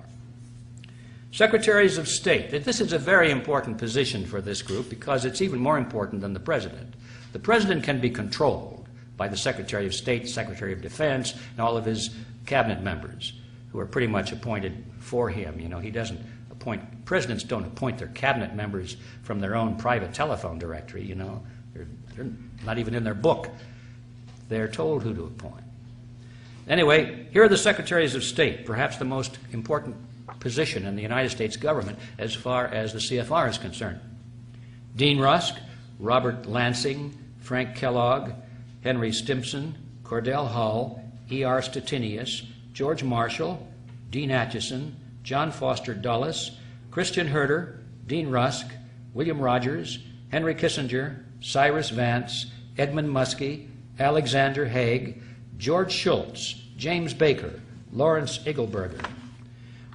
Secretaries of State. This is a very important position for this group because it's even more important than the president. The president can be controlled by the Secretary of State, Secretary of Defense, and all of his cabinet members, who are pretty much appointed for him. You know, he doesn't appoint, presidents don't appoint their cabinet members from their own private telephone directory, you know. They're not even in their book. They're told who to appoint. Anyway, here are the Secretaries of State, perhaps the most important position in the United States government as far as the CFR is concerned. Dean Rusk, Robert Lansing, Frank Kellogg, Henry Stimson, Cordell Hull, E.R. Stettinius, George Marshall, Dean Acheson, John Foster Dulles, Christian Herter, Dean Rusk, William Rogers, Henry Kissinger, Cyrus Vance, Edmund Muskie, Alexander Haig, George Shultz, James Baker, Lawrence Eagleburger,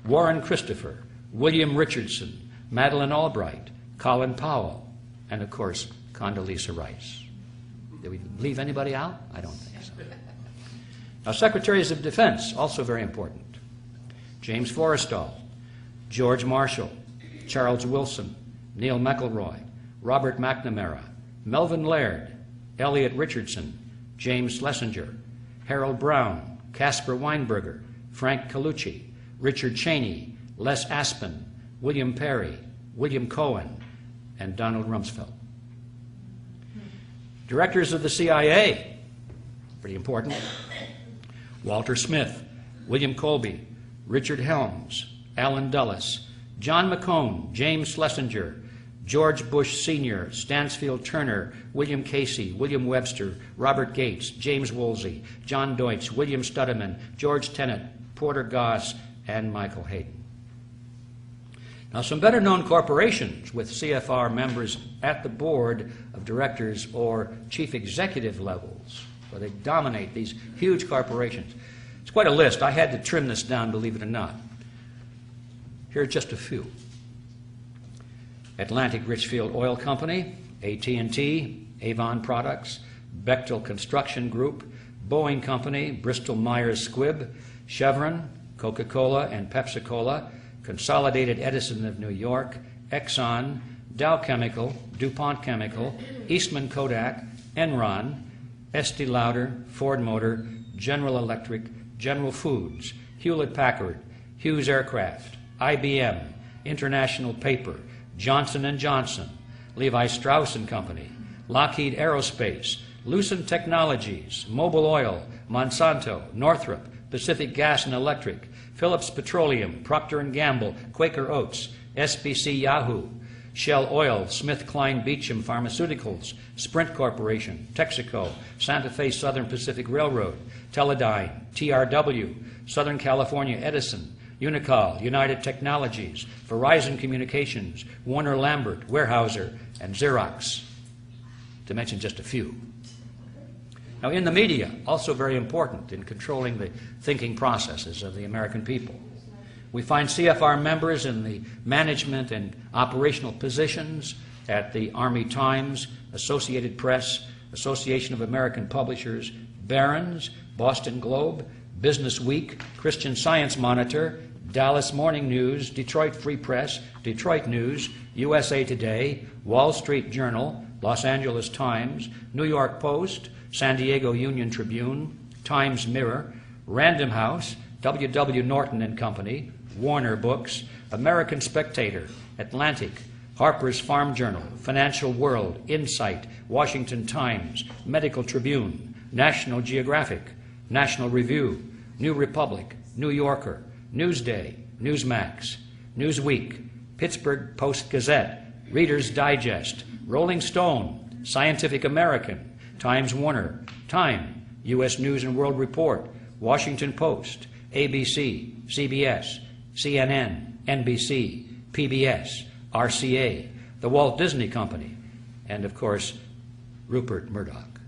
Warren Christopher, William Richardson, Madeleine Albright, Colin Powell, and of course, Condoleezza Rice. Did we leave anybody out? I don't think so. Now, Secretaries of Defense, also very important. James Forrestal, George Marshall, Charles Wilson, Neil McElroy, Robert McNamara, Melvin Laird, Elliot Richardson, James Schlesinger, Harold Brown, Caspar Weinberger, Frank Colucci, Richard Cheney, Les Aspin, William Perry, William Cohen, and Donald Rumsfeld. Directors of the CIA, pretty important. Walter Smith, William Colby, Richard Helms, Alan Dulles, John McCone, James Schlesinger, George Bush Sr., Stansfield Turner, William Casey, William Webster, Robert Gates, James Woolsey, John Deutsch, William Studeman, George Tenet, Porter Goss, and Michael Hayden. Now, some better-known corporations with CFR members at the board of directors or chief executive levels, where they dominate these huge corporations. It's quite a list. I had to trim this down, believe it or not. Here are just a few. Atlantic Richfield Oil Company, AT&T, Avon Products, Bechtel Construction Group, Boeing Company, Bristol Myers Squibb, Chevron, Coca-Cola and Pepsi-Cola, Consolidated Edison of New York, Exxon, Dow Chemical, DuPont Chemical, Eastman Kodak, Enron, Estee Lauder, Ford Motor, General Electric, General Foods, Hewlett-Packard, Hughes Aircraft, IBM, International Paper, Johnson & Johnson, Levi Strauss & Company, Lockheed Aerospace, Lucent Technologies, Mobil Oil, Monsanto, Northrop, Pacific Gas and Electric, Phillips Petroleum, Procter & Gamble, Quaker Oats, SBC Yahoo, Shell Oil, SmithKline Beecham Pharmaceuticals, Sprint Corporation, Texaco, Santa Fe Southern Pacific Railroad, Teledyne, TRW, Southern California Edison, Unicol, United Technologies, Verizon Communications, Warner Lambert, Weyerhaeuser, and Xerox, to mention just a few. Now, in the media, also very important in controlling the thinking processes of the American people. We find CFR members in the management and operational positions at the Army Times, Associated Press, Association of American Publishers, Barron's, Boston Globe, Business Week, Christian Science Monitor, Dallas Morning News, Detroit Free Press, Detroit News, USA Today, Wall Street Journal, Los Angeles Times, New York Post, San Diego Union Tribune, Times Mirror, Random House, W.W. Norton and Company, Warner Books, American Spectator, Atlantic, Harper's Farm Journal, Financial World, Insight, Washington Times, Medical Tribune, National Geographic, National Review, New Republic, New Yorker, Newsday, Newsmax, Newsweek, Pittsburgh Post-Gazette, Reader's Digest, Rolling Stone, Scientific American, Times Warner, Time, U.S. News and World Report, Washington Post, ABC, CBS, CNN, NBC, PBS, RCA, the Walt Disney Company, and of course, Rupert Murdoch.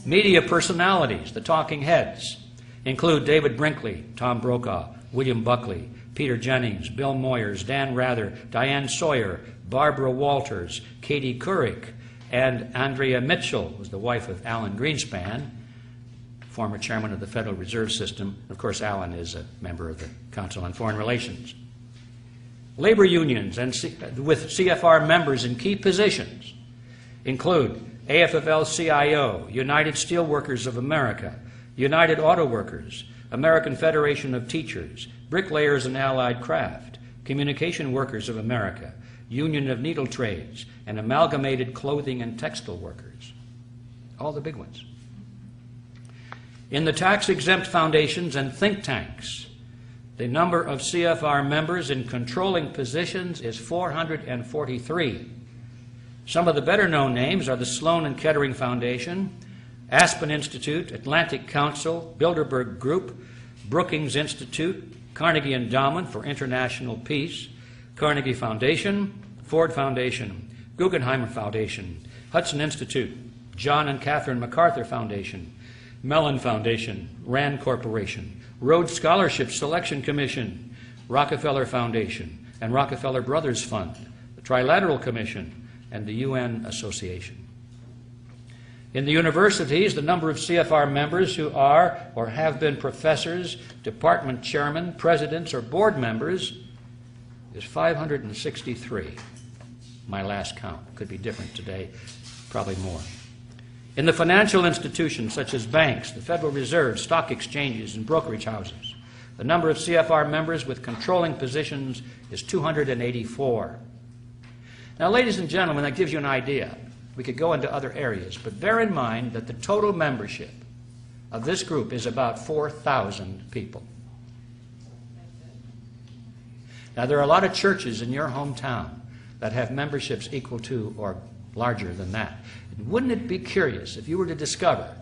Media personalities, the talking heads, include David Brinkley, Tom Brokaw, William Buckley, Peter Jennings, Bill Moyers, Dan Rather, Diane Sawyer, Barbara Walters, Katie Couric, and Andrea Mitchell, who was the wife of Alan Greenspan, former chairman of the Federal Reserve System. Of course, Alan is a member of the Council on Foreign Relations. Labor unions and with CFR members in key positions include AFL-CIO, United Steelworkers of America, United Auto Workers, American Federation of Teachers, Bricklayers and Allied Craft, Communication Workers of America, Union of Needle Trades, and Amalgamated Clothing and Textile Workers. All the big ones. In the tax-exempt foundations and think tanks, the number of CFR members in controlling positions is 443. Some of the better-known names are the Sloan and Kettering Foundation, Aspen Institute, Atlantic Council, Bilderberg Group, Brookings Institute, Carnegie Endowment for International Peace, Carnegie Foundation, Ford Foundation, Guggenheim Foundation, Hudson Institute, John and Catherine MacArthur Foundation, Mellon Foundation, Rand Corporation, Rhodes Scholarship Selection Commission, Rockefeller Foundation, and Rockefeller Brothers Fund, the Trilateral Commission, and the UN Association. In the universities, the number of CFR members who are or have been professors, department chairmen, presidents, or board members is 563. My last count. Could be different today, probably more. In the financial institutions such as banks, the Federal Reserve, stock exchanges, and brokerage houses, the number of CFR members with controlling positions is 284. Now, ladies and gentlemen, that gives you an idea. We could go into other areas, but bear in mind that the total membership of this group is about 4,000 people. Now, there are a lot of churches in your hometown that have memberships equal to or larger than that. Wouldn't it be curious if you were to discover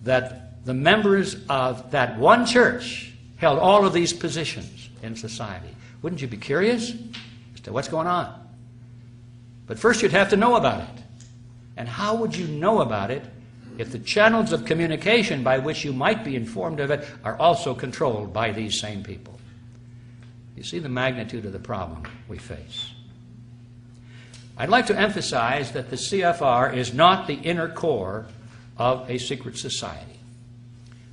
that the members of that one church held all of these positions in society? Wouldn't you be curious as to what's going on? But first you'd have to know about it. And how would you know about it if the channels of communication by which you might be informed of it are also controlled by these same people? You see the magnitude of the problem we face. I'd like to emphasize that the CFR is not the inner core of a secret society,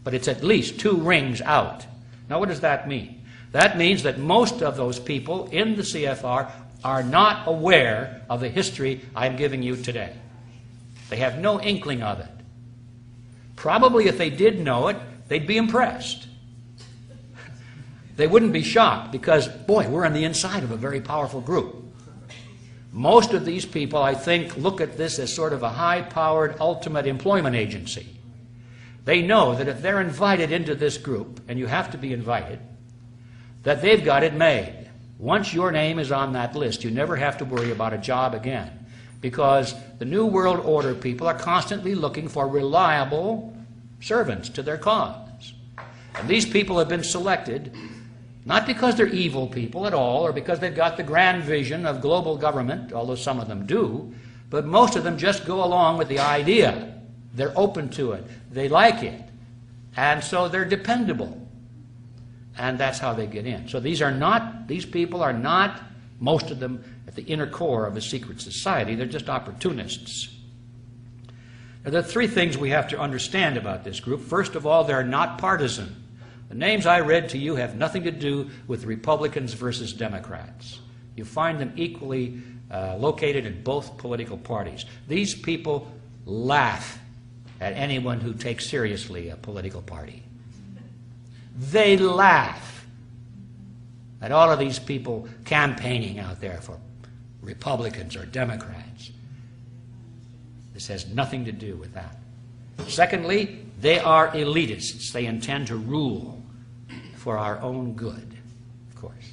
but it's at least 2 rings out. Now, what does that mean? That means that most of those people in the CFR are not aware of the history I'm giving you today. They have no inkling of it. Probably if they did know it, they'd be impressed. They wouldn't be shocked because, boy, we're on the inside of a very powerful group. Most of these people, I think, look at this as sort of a high-powered ultimate employment agency. They know that if they're invited into this group, and you have to be invited, that they've got it made. Once your name is on that list, you never have to worry about a job again, because the New World Order people are constantly looking for reliable servants to their cause. And these people have been selected not because they're evil people at all, or because they've got the grand vision of global government, although some of them do, but most of them just go along with the idea. They're open to it. They like it. And so they're dependable. And that's how they get in. So these people are not, most of them, at the inner core of a secret society. They're just opportunists. Now, there are three things we have to understand about this group. First of all, they're not partisan. The names I read to you have nothing to do with Republicans versus Democrats. You find them equally located in both political parties. These people laugh at anyone who takes seriously a political party. They laugh at all of these people campaigning out there for Republicans or Democrats. This has nothing to do with that. Secondly, they are elitists. They intend to rule for our own good, of course.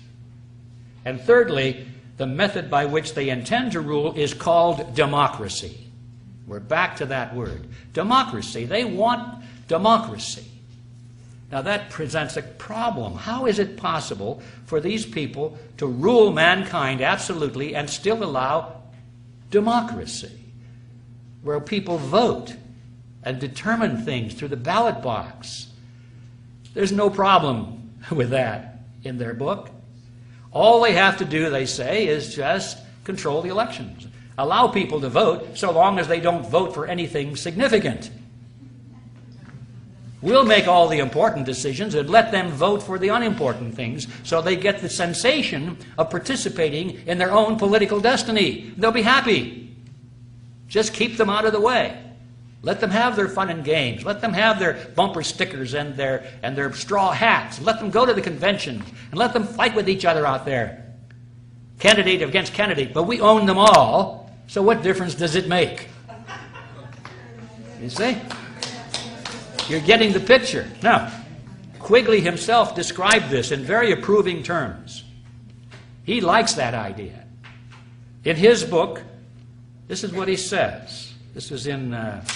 And thirdly, the method by which they intend to rule is called democracy. We're back to that word. Democracy. They want democracy. Now that presents a problem. How is it possible for these people to rule mankind absolutely and still allow democracy, where people vote and determine things through the ballot box? There's no problem with that in their book. All they have to do, they say, is just control the elections. Allow people to vote so long as they don't vote for anything significant. We'll make all the important decisions and let them vote for the unimportant things so they get the sensation of participating in their own political destiny. They'll be happy. Just keep them out of the way. Let them have their fun and games. Let them have their bumper stickers and their straw hats. Let them go to the conventions and let them fight with each other out there. Candidate against candidate, but we own them all, so what difference does it make? You see? You're getting the picture. Now, Quigley himself described this in very approving terms. He likes that idea. In his book, this is what he says. This is in, I've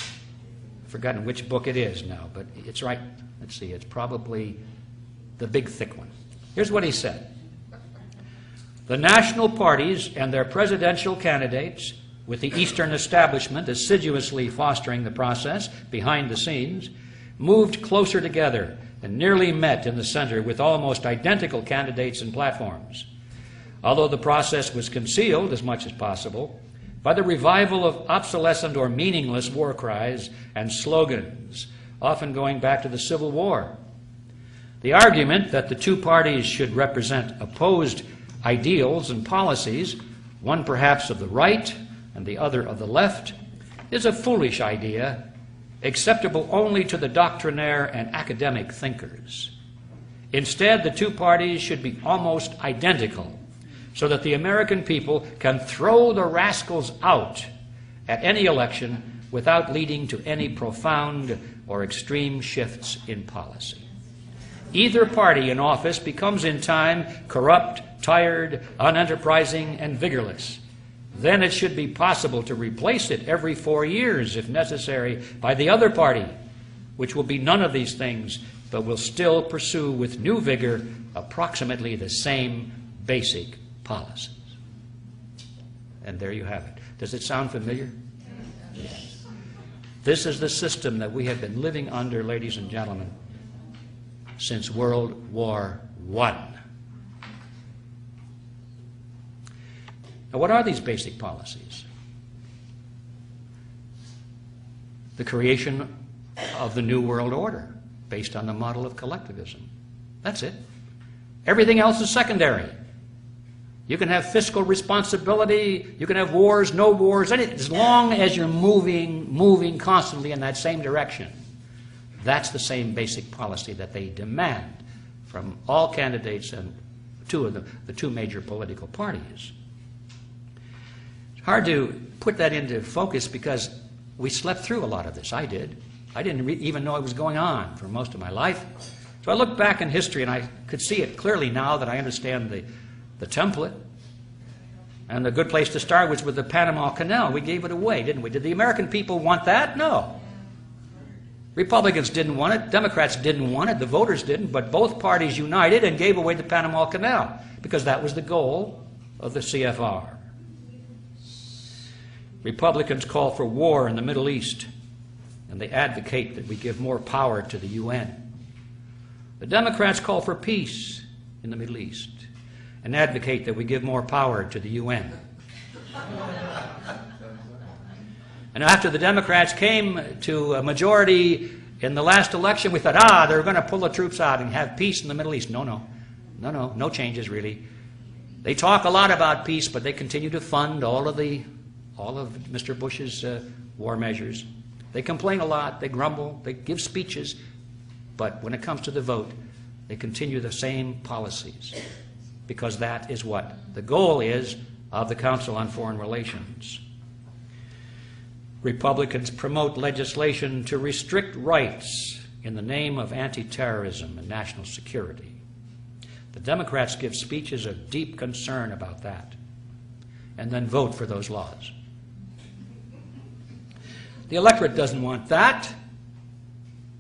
forgotten which book it is now, but it's right. Let's see, it's probably the big thick one. Here's what he said. The national parties and their presidential candidates, with the Eastern establishment assiduously fostering the process behind the scenes, moved closer together and nearly met in the center with almost identical candidates and platforms. Although the process was concealed as much as possible by the revival of obsolescent or meaningless war cries and slogans, often going back to the Civil War. The argument that the two parties should represent opposed ideals and policies, one perhaps of the right and the other of the left, is a foolish idea, acceptable only to the doctrinaire and academic thinkers. Instead, the two parties should be almost identical, so that the American people can throw the rascals out at any election without leading to any profound or extreme shifts in policy. Either party in office becomes in time corrupt, tired, unenterprising, and vigorless. Then it should be possible to replace it every 4 years, if necessary, by the other party, which will be none of these things, but will still pursue with new vigor approximately the same basic policies. And there you have it. Does it sound familiar? Yes. This is the system that we have been living under, ladies and gentlemen, since World War I. Now, what are these basic policies? The creation of the New World Order based on the model of collectivism. That's it. Everything else is secondary. You can have fiscal responsibility, you can have wars, no wars, anything, as long as you're moving constantly in that same direction. That's the same basic policy that they demand from all candidates and the two major political parties. Hard to put that into focus because we slept through a lot of this. I did. I didn't even know it was going on for most of my life. So I look back in history and I could see it clearly now that I understand the template. And the good place to start was with the Panama Canal. We gave it away, didn't we? Did the American people want that? No. Republicans didn't want it. Democrats didn't want it. The voters didn't. But both parties united and gave away the Panama Canal because that was the goal of the CFR. Republicans call for war in the Middle East, and they advocate that we give more power to the UN. The Democrats call for peace in the Middle East and advocate that we give more power to the UN. And after the Democrats came to a majority in the last election, we thought, they're going to pull the troops out and have peace in the Middle East. No changes really. They talk a lot about peace, but they continue to fund all of Mr. Bush's war measures. They complain a lot, they grumble, they give speeches, but when it comes to the vote, they continue the same policies because that is what the goal is of the Council on Foreign Relations. Republicans promote legislation to restrict rights in the name of anti-terrorism and national security. The Democrats give speeches of deep concern about that and then vote for those laws. The electorate doesn't want that.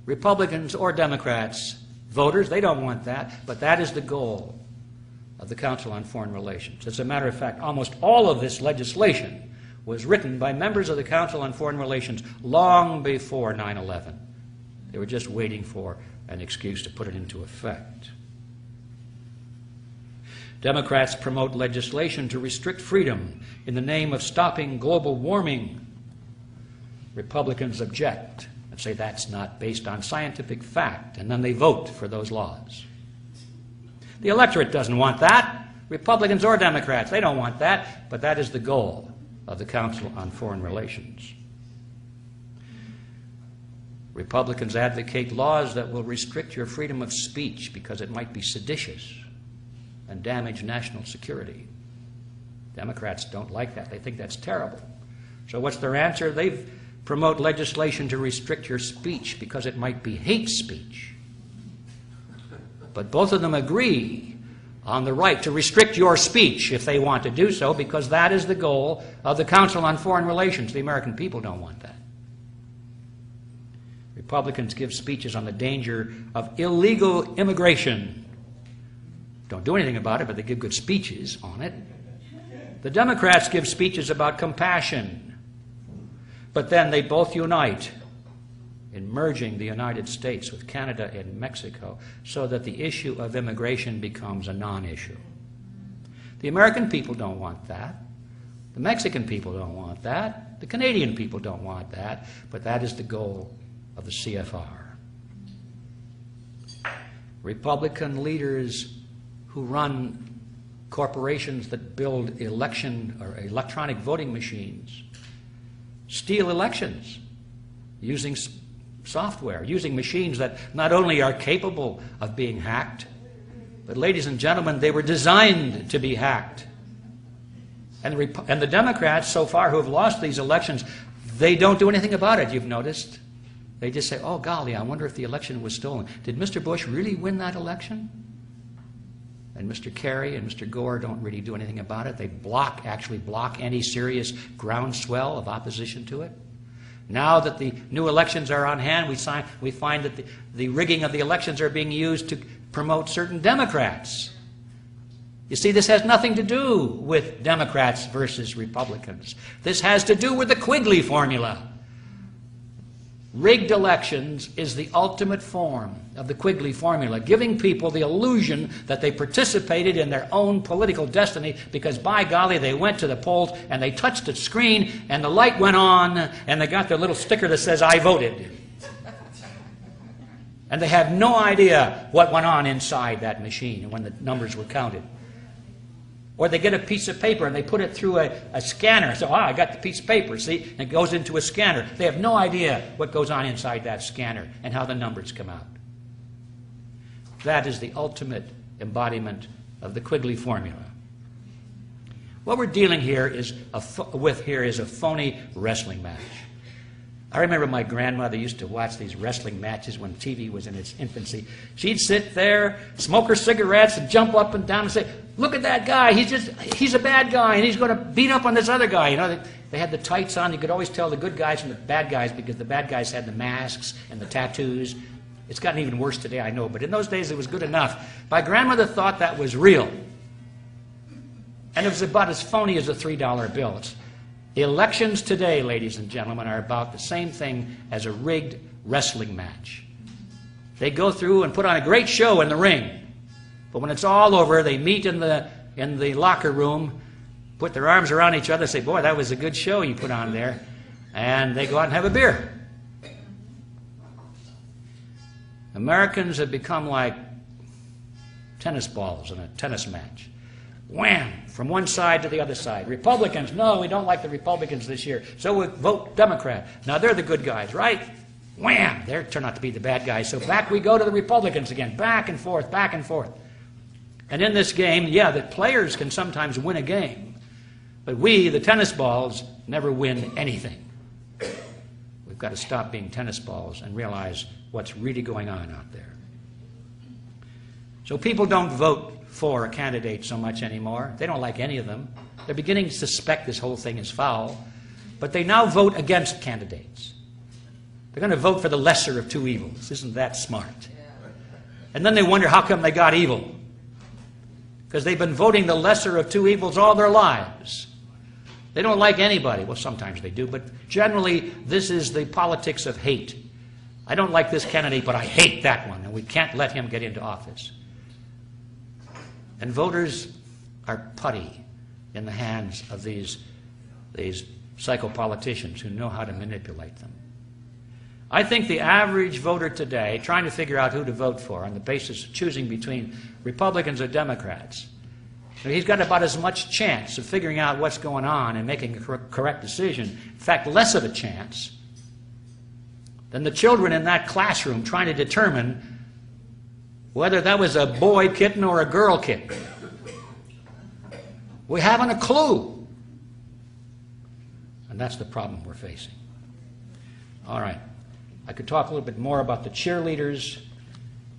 Republicans or Democrats, voters, they don't want that, but that is the goal of the Council on Foreign Relations. As a matter of fact, almost all of this legislation was written by members of the Council on Foreign Relations long before 9/11. They were just waiting for an excuse to put it into effect. Democrats promote legislation to restrict freedom in the name of stopping global warming. Republicans object and say that's not based on scientific fact, and then they vote for those laws. The electorate doesn't want that. Republicans or Democrats, they don't want that, but that is the goal of the Council on Foreign Relations. Republicans advocate laws that will restrict your freedom of speech because it might be seditious and damage national security. Democrats don't like that. They think that's terrible. So what's their answer? They promote legislation to restrict your speech because it might be hate speech. But both of them agree on the right to restrict your speech if they want to do so, because that is the goal of the Council on Foreign Relations. The American people don't want that. Republicans give speeches on the danger of illegal immigration. Don't do anything about it, but they give good speeches on it. The Democrats give speeches about compassion, but then they both unite in merging the United States with Canada and Mexico so that the issue of immigration becomes a non-issue. The American people don't want that. The Mexican people don't want that. The Canadian people don't want that. But that is the goal of the CFR. Republican leaders who run corporations that build election or electronic voting machines steal elections using software, using machines that not only are capable of being hacked, but, ladies and gentlemen, they were designed to be hacked. And the Democrats, so far, who have lost these elections, they don't do anything about it, you've noticed. They just say, oh, golly, I wonder if the election was stolen. Did Mr. Bush really win that election? And Mr. Kerry and Mr. Gore don't really do anything about it. They actually block any serious groundswell of opposition to it. Now that the new elections are on hand, we find that the rigging of the elections are being used to promote certain Democrats. You see, this has nothing to do with Democrats versus Republicans. This has to do with the Quigley Formula. Rigged elections is the ultimate form of the Quigley Formula, giving people the illusion that they participated in their own political destiny because, by golly, they went to the polls and they touched the screen and the light went on and they got their little sticker that says, I voted. And they have no idea what went on inside that machine when the numbers were counted. Or they get a piece of paper and they put it through a scanner. So, I got the piece of paper, see? And it goes into a scanner. They have no idea what goes on inside that scanner and how the numbers come out. That is the ultimate embodiment of the Quigley Formula. What we're dealing here with is a phony wrestling match. I remember my grandmother used to watch these wrestling matches when TV was in its infancy. She'd sit there, smoke her cigarettes, and jump up and down and say, "Look at that guy, he's a bad guy, and he's going to beat up on this other guy." You know, they had the tights on. You could always tell the good guys from the bad guys because the bad guys had the masks and the tattoos. It's gotten even worse today, I know, but in those days it was good enough. My grandmother thought that was real. And it was about as phony as a $3 bill. Elections today, ladies and gentlemen, are about the same thing as a rigged wrestling match. They go through and put on a great show in the ring. But when it's all over, they meet in the locker room, put their arms around each other, say, "Boy, that was a good show you put on there." And they go out and have a beer. Americans have become like tennis balls in a tennis match. Wham! From one side to the other side. Republicans, no, we don't like the Republicans this year, so we vote Democrat. Now they're the good guys, right? Wham! They turn out to be the bad guys, so back we go to the Republicans again. Back and forth, back and forth. And in this game, yeah, the players can sometimes win a game, but we, the tennis balls, never win anything. We've got to stop being tennis balls and realize what's really going on out there. So people don't vote for a candidate so much anymore. They don't like any of them. They're beginning to suspect this whole thing is foul, but they now vote against candidates. They're going to vote for the lesser of two evils. Isn't that smart? And then they wonder how come they got evil. Because they've been voting the lesser of two evils all their lives. They don't like anybody. Well, sometimes they do, but generally this is the politics of hate. I don't like this candidate, but I hate that one, and we can't let him get into office. And voters are putty in the hands of these psychopoliticians who know how to manipulate them. I think the average voter today, trying to figure out who to vote for on the basis of choosing between Republicans or Democrats, he's got about as much chance of figuring out what's going on and making a correct decision, in fact, less of a chance, than the children in that classroom trying to determine whether that was a boy kitten or a girl kitten. We haven't a clue. And that's the problem we're facing. All right. I could talk a little bit more about the cheerleaders,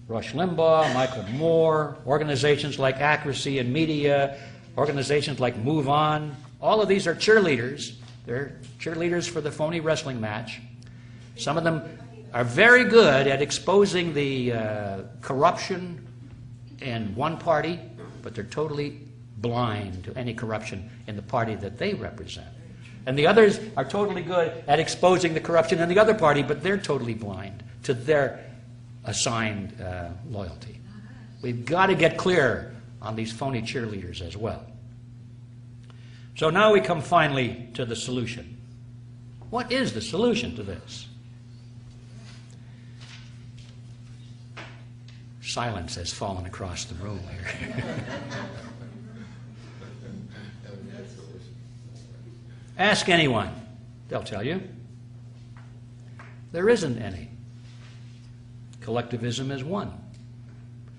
Rush Limbaugh, Michael Moore, organizations like Accuracy in Media, organizations like Move On. All of these are cheerleaders. They're cheerleaders for the phony wrestling match. Some of them are very good at exposing the corruption in one party, but they're totally blind to any corruption in the party that they represent. And the others are totally good at exposing the corruption in the other party, but they're totally blind to their assigned loyalty. We've got to get clear on these phony cheerleaders as well. So now we come finally to the solution. What is the solution to this? Silence has fallen across the room here. Ask anyone. They'll tell you. There isn't any. Collectivism has won.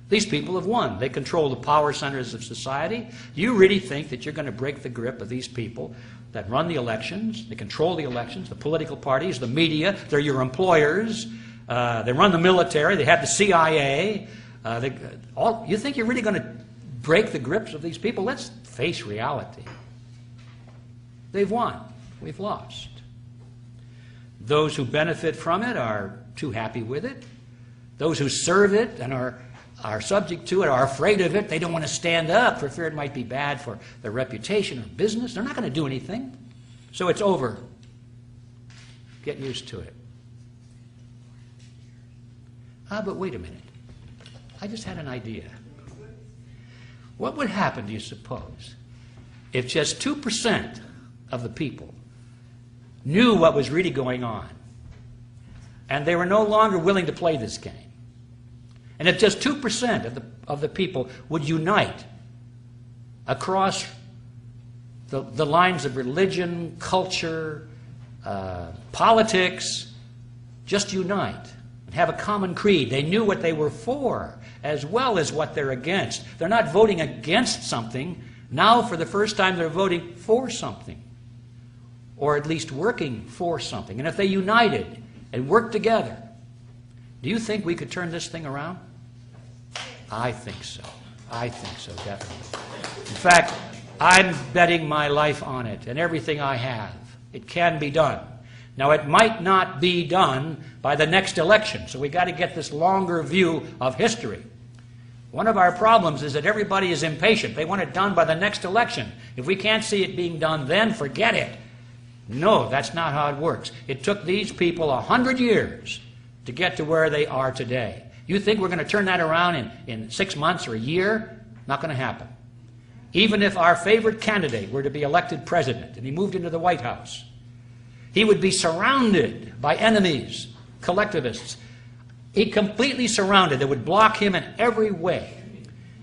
These people have won. They control the power centers of society. You really think that you're going to break the grip of these people that run the elections, they control the elections, the political parties, the media, they're your employers, they run the military, they have the CIA. You think you're really going to break the grips of these people? Let's face reality. They've won. We've lost. Those who benefit from it are too happy with it. Those who serve it and are subject to it are afraid of it. They don't want to stand up for fear it might be bad for their reputation or business. They're not going to do anything. So it's over. Get used to it. But wait a minute. I just had an idea. What would happen, do you suppose, if just 2% of the people knew what was really going on and they were no longer willing to play this game? And if just 2% of the people would unite across the lines of religion, culture, politics, just unite and have a common creed. They knew what they were for as well as what they're against. They're not voting against something. Now, for the first time, they're voting for something, or at least working for something. And if they united and worked together, do you think we could turn this thing around? I think so. I think so, definitely. In fact, I'm betting my life on it and everything I have. It can be done. Now, it might not be done by the next election, so we've got to get this longer view of history. One of our problems is that everybody is impatient. They want it done by the next election. If we can't see it being done then, forget it. No, that's not how it works. It took these people 100 years to get to where they are today. You think we're going to turn that around in 6 months or a year? Not going to happen. Even if our favorite candidate were to be elected president and he moved into the White House, he would be surrounded by enemies, collectivists. He completely surrounded. They would block him in every way.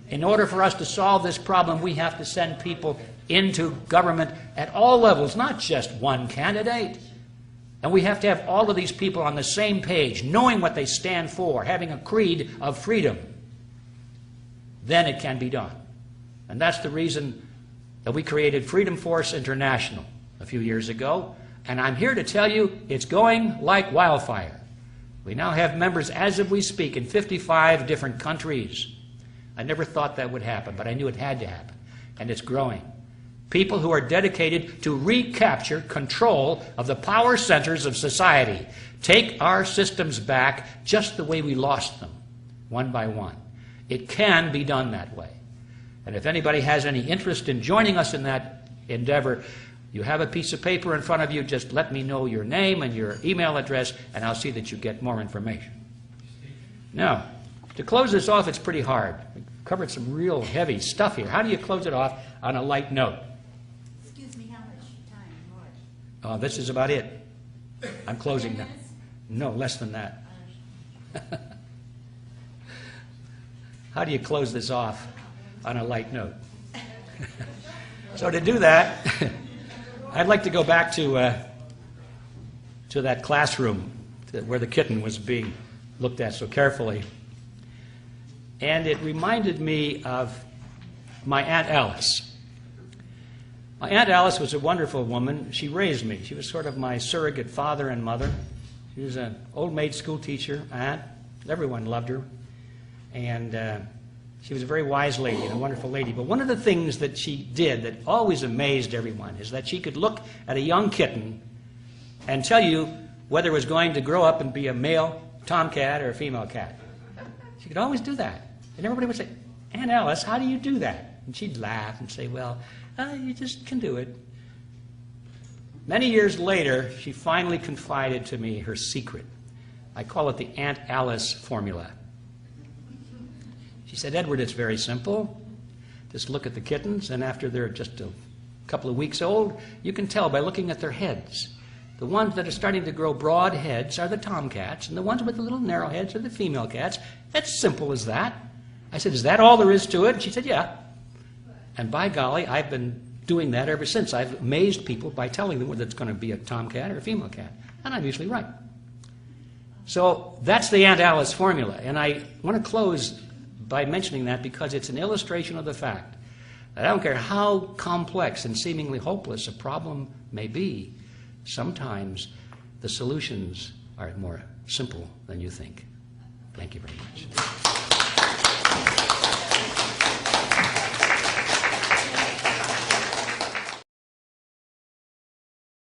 In order for us to solve this problem, we have to send people into government at all levels, not just one candidate. And we have to have all of these people on the same page, knowing what they stand for, having a creed of freedom. Then it can be done. And that's the reason that we created Freedom Force International a few years ago. And I'm here to tell you it's going like wildfire. We now have members, as of we speak, in 55 different countries. I never thought that would happen, but I knew it had to happen. And it's growing. People who are dedicated to recapture control of the power centers of society. Take our systems back just the way we lost them, one by one. It can be done that way. And if anybody has any interest in joining us in that endeavor, you have a piece of paper in front of you. Just let me know your name and your email address, and I'll see that you get more information. Now, to close this off, it's pretty hard. We've covered some real heavy stuff here. How do you close it off on a light note? Excuse me, how much time more? This is about it. I'm closing now. No, less than that. How do you close this off on a light note? So to do that, I'd like to go back to that classroom where the kitten was being looked at so carefully. And it reminded me of my Aunt Alice. My Aunt Alice was a wonderful woman. She raised me. She was sort of my surrogate father and mother. She was an old maid school teacher, aunt. Everyone loved her. And she was a very wise lady and a wonderful lady. But one of the things that she did that always amazed everyone is that she could look at a young kitten and tell you whether it was going to grow up and be a male tomcat or a female cat. She could always do that. And everybody would say, Aunt Alice, how do you do that? And she'd laugh and say, well, you just can do it. Many years later, she finally confided to me her secret. I call it the Aunt Alice formula. She said, Edward, it's very simple. Just look at the kittens, and after they're just a couple of weeks old, you can tell by looking at their heads. The ones that are starting to grow broad heads are the tomcats, and the ones with the little narrow heads are the female cats. It's simple as that. I said, is that all there is to it? And she said, yeah. And by golly, I've been doing that ever since. I've amazed people by telling them whether it's going to be a tomcat or a female cat. And I'm usually right. So that's the Aunt Alice formula. And I want to close by mentioning that because it's an illustration of the fact that I don't care how complex and seemingly hopeless a problem may be, sometimes the solutions are more simple than you think. Thank you very much.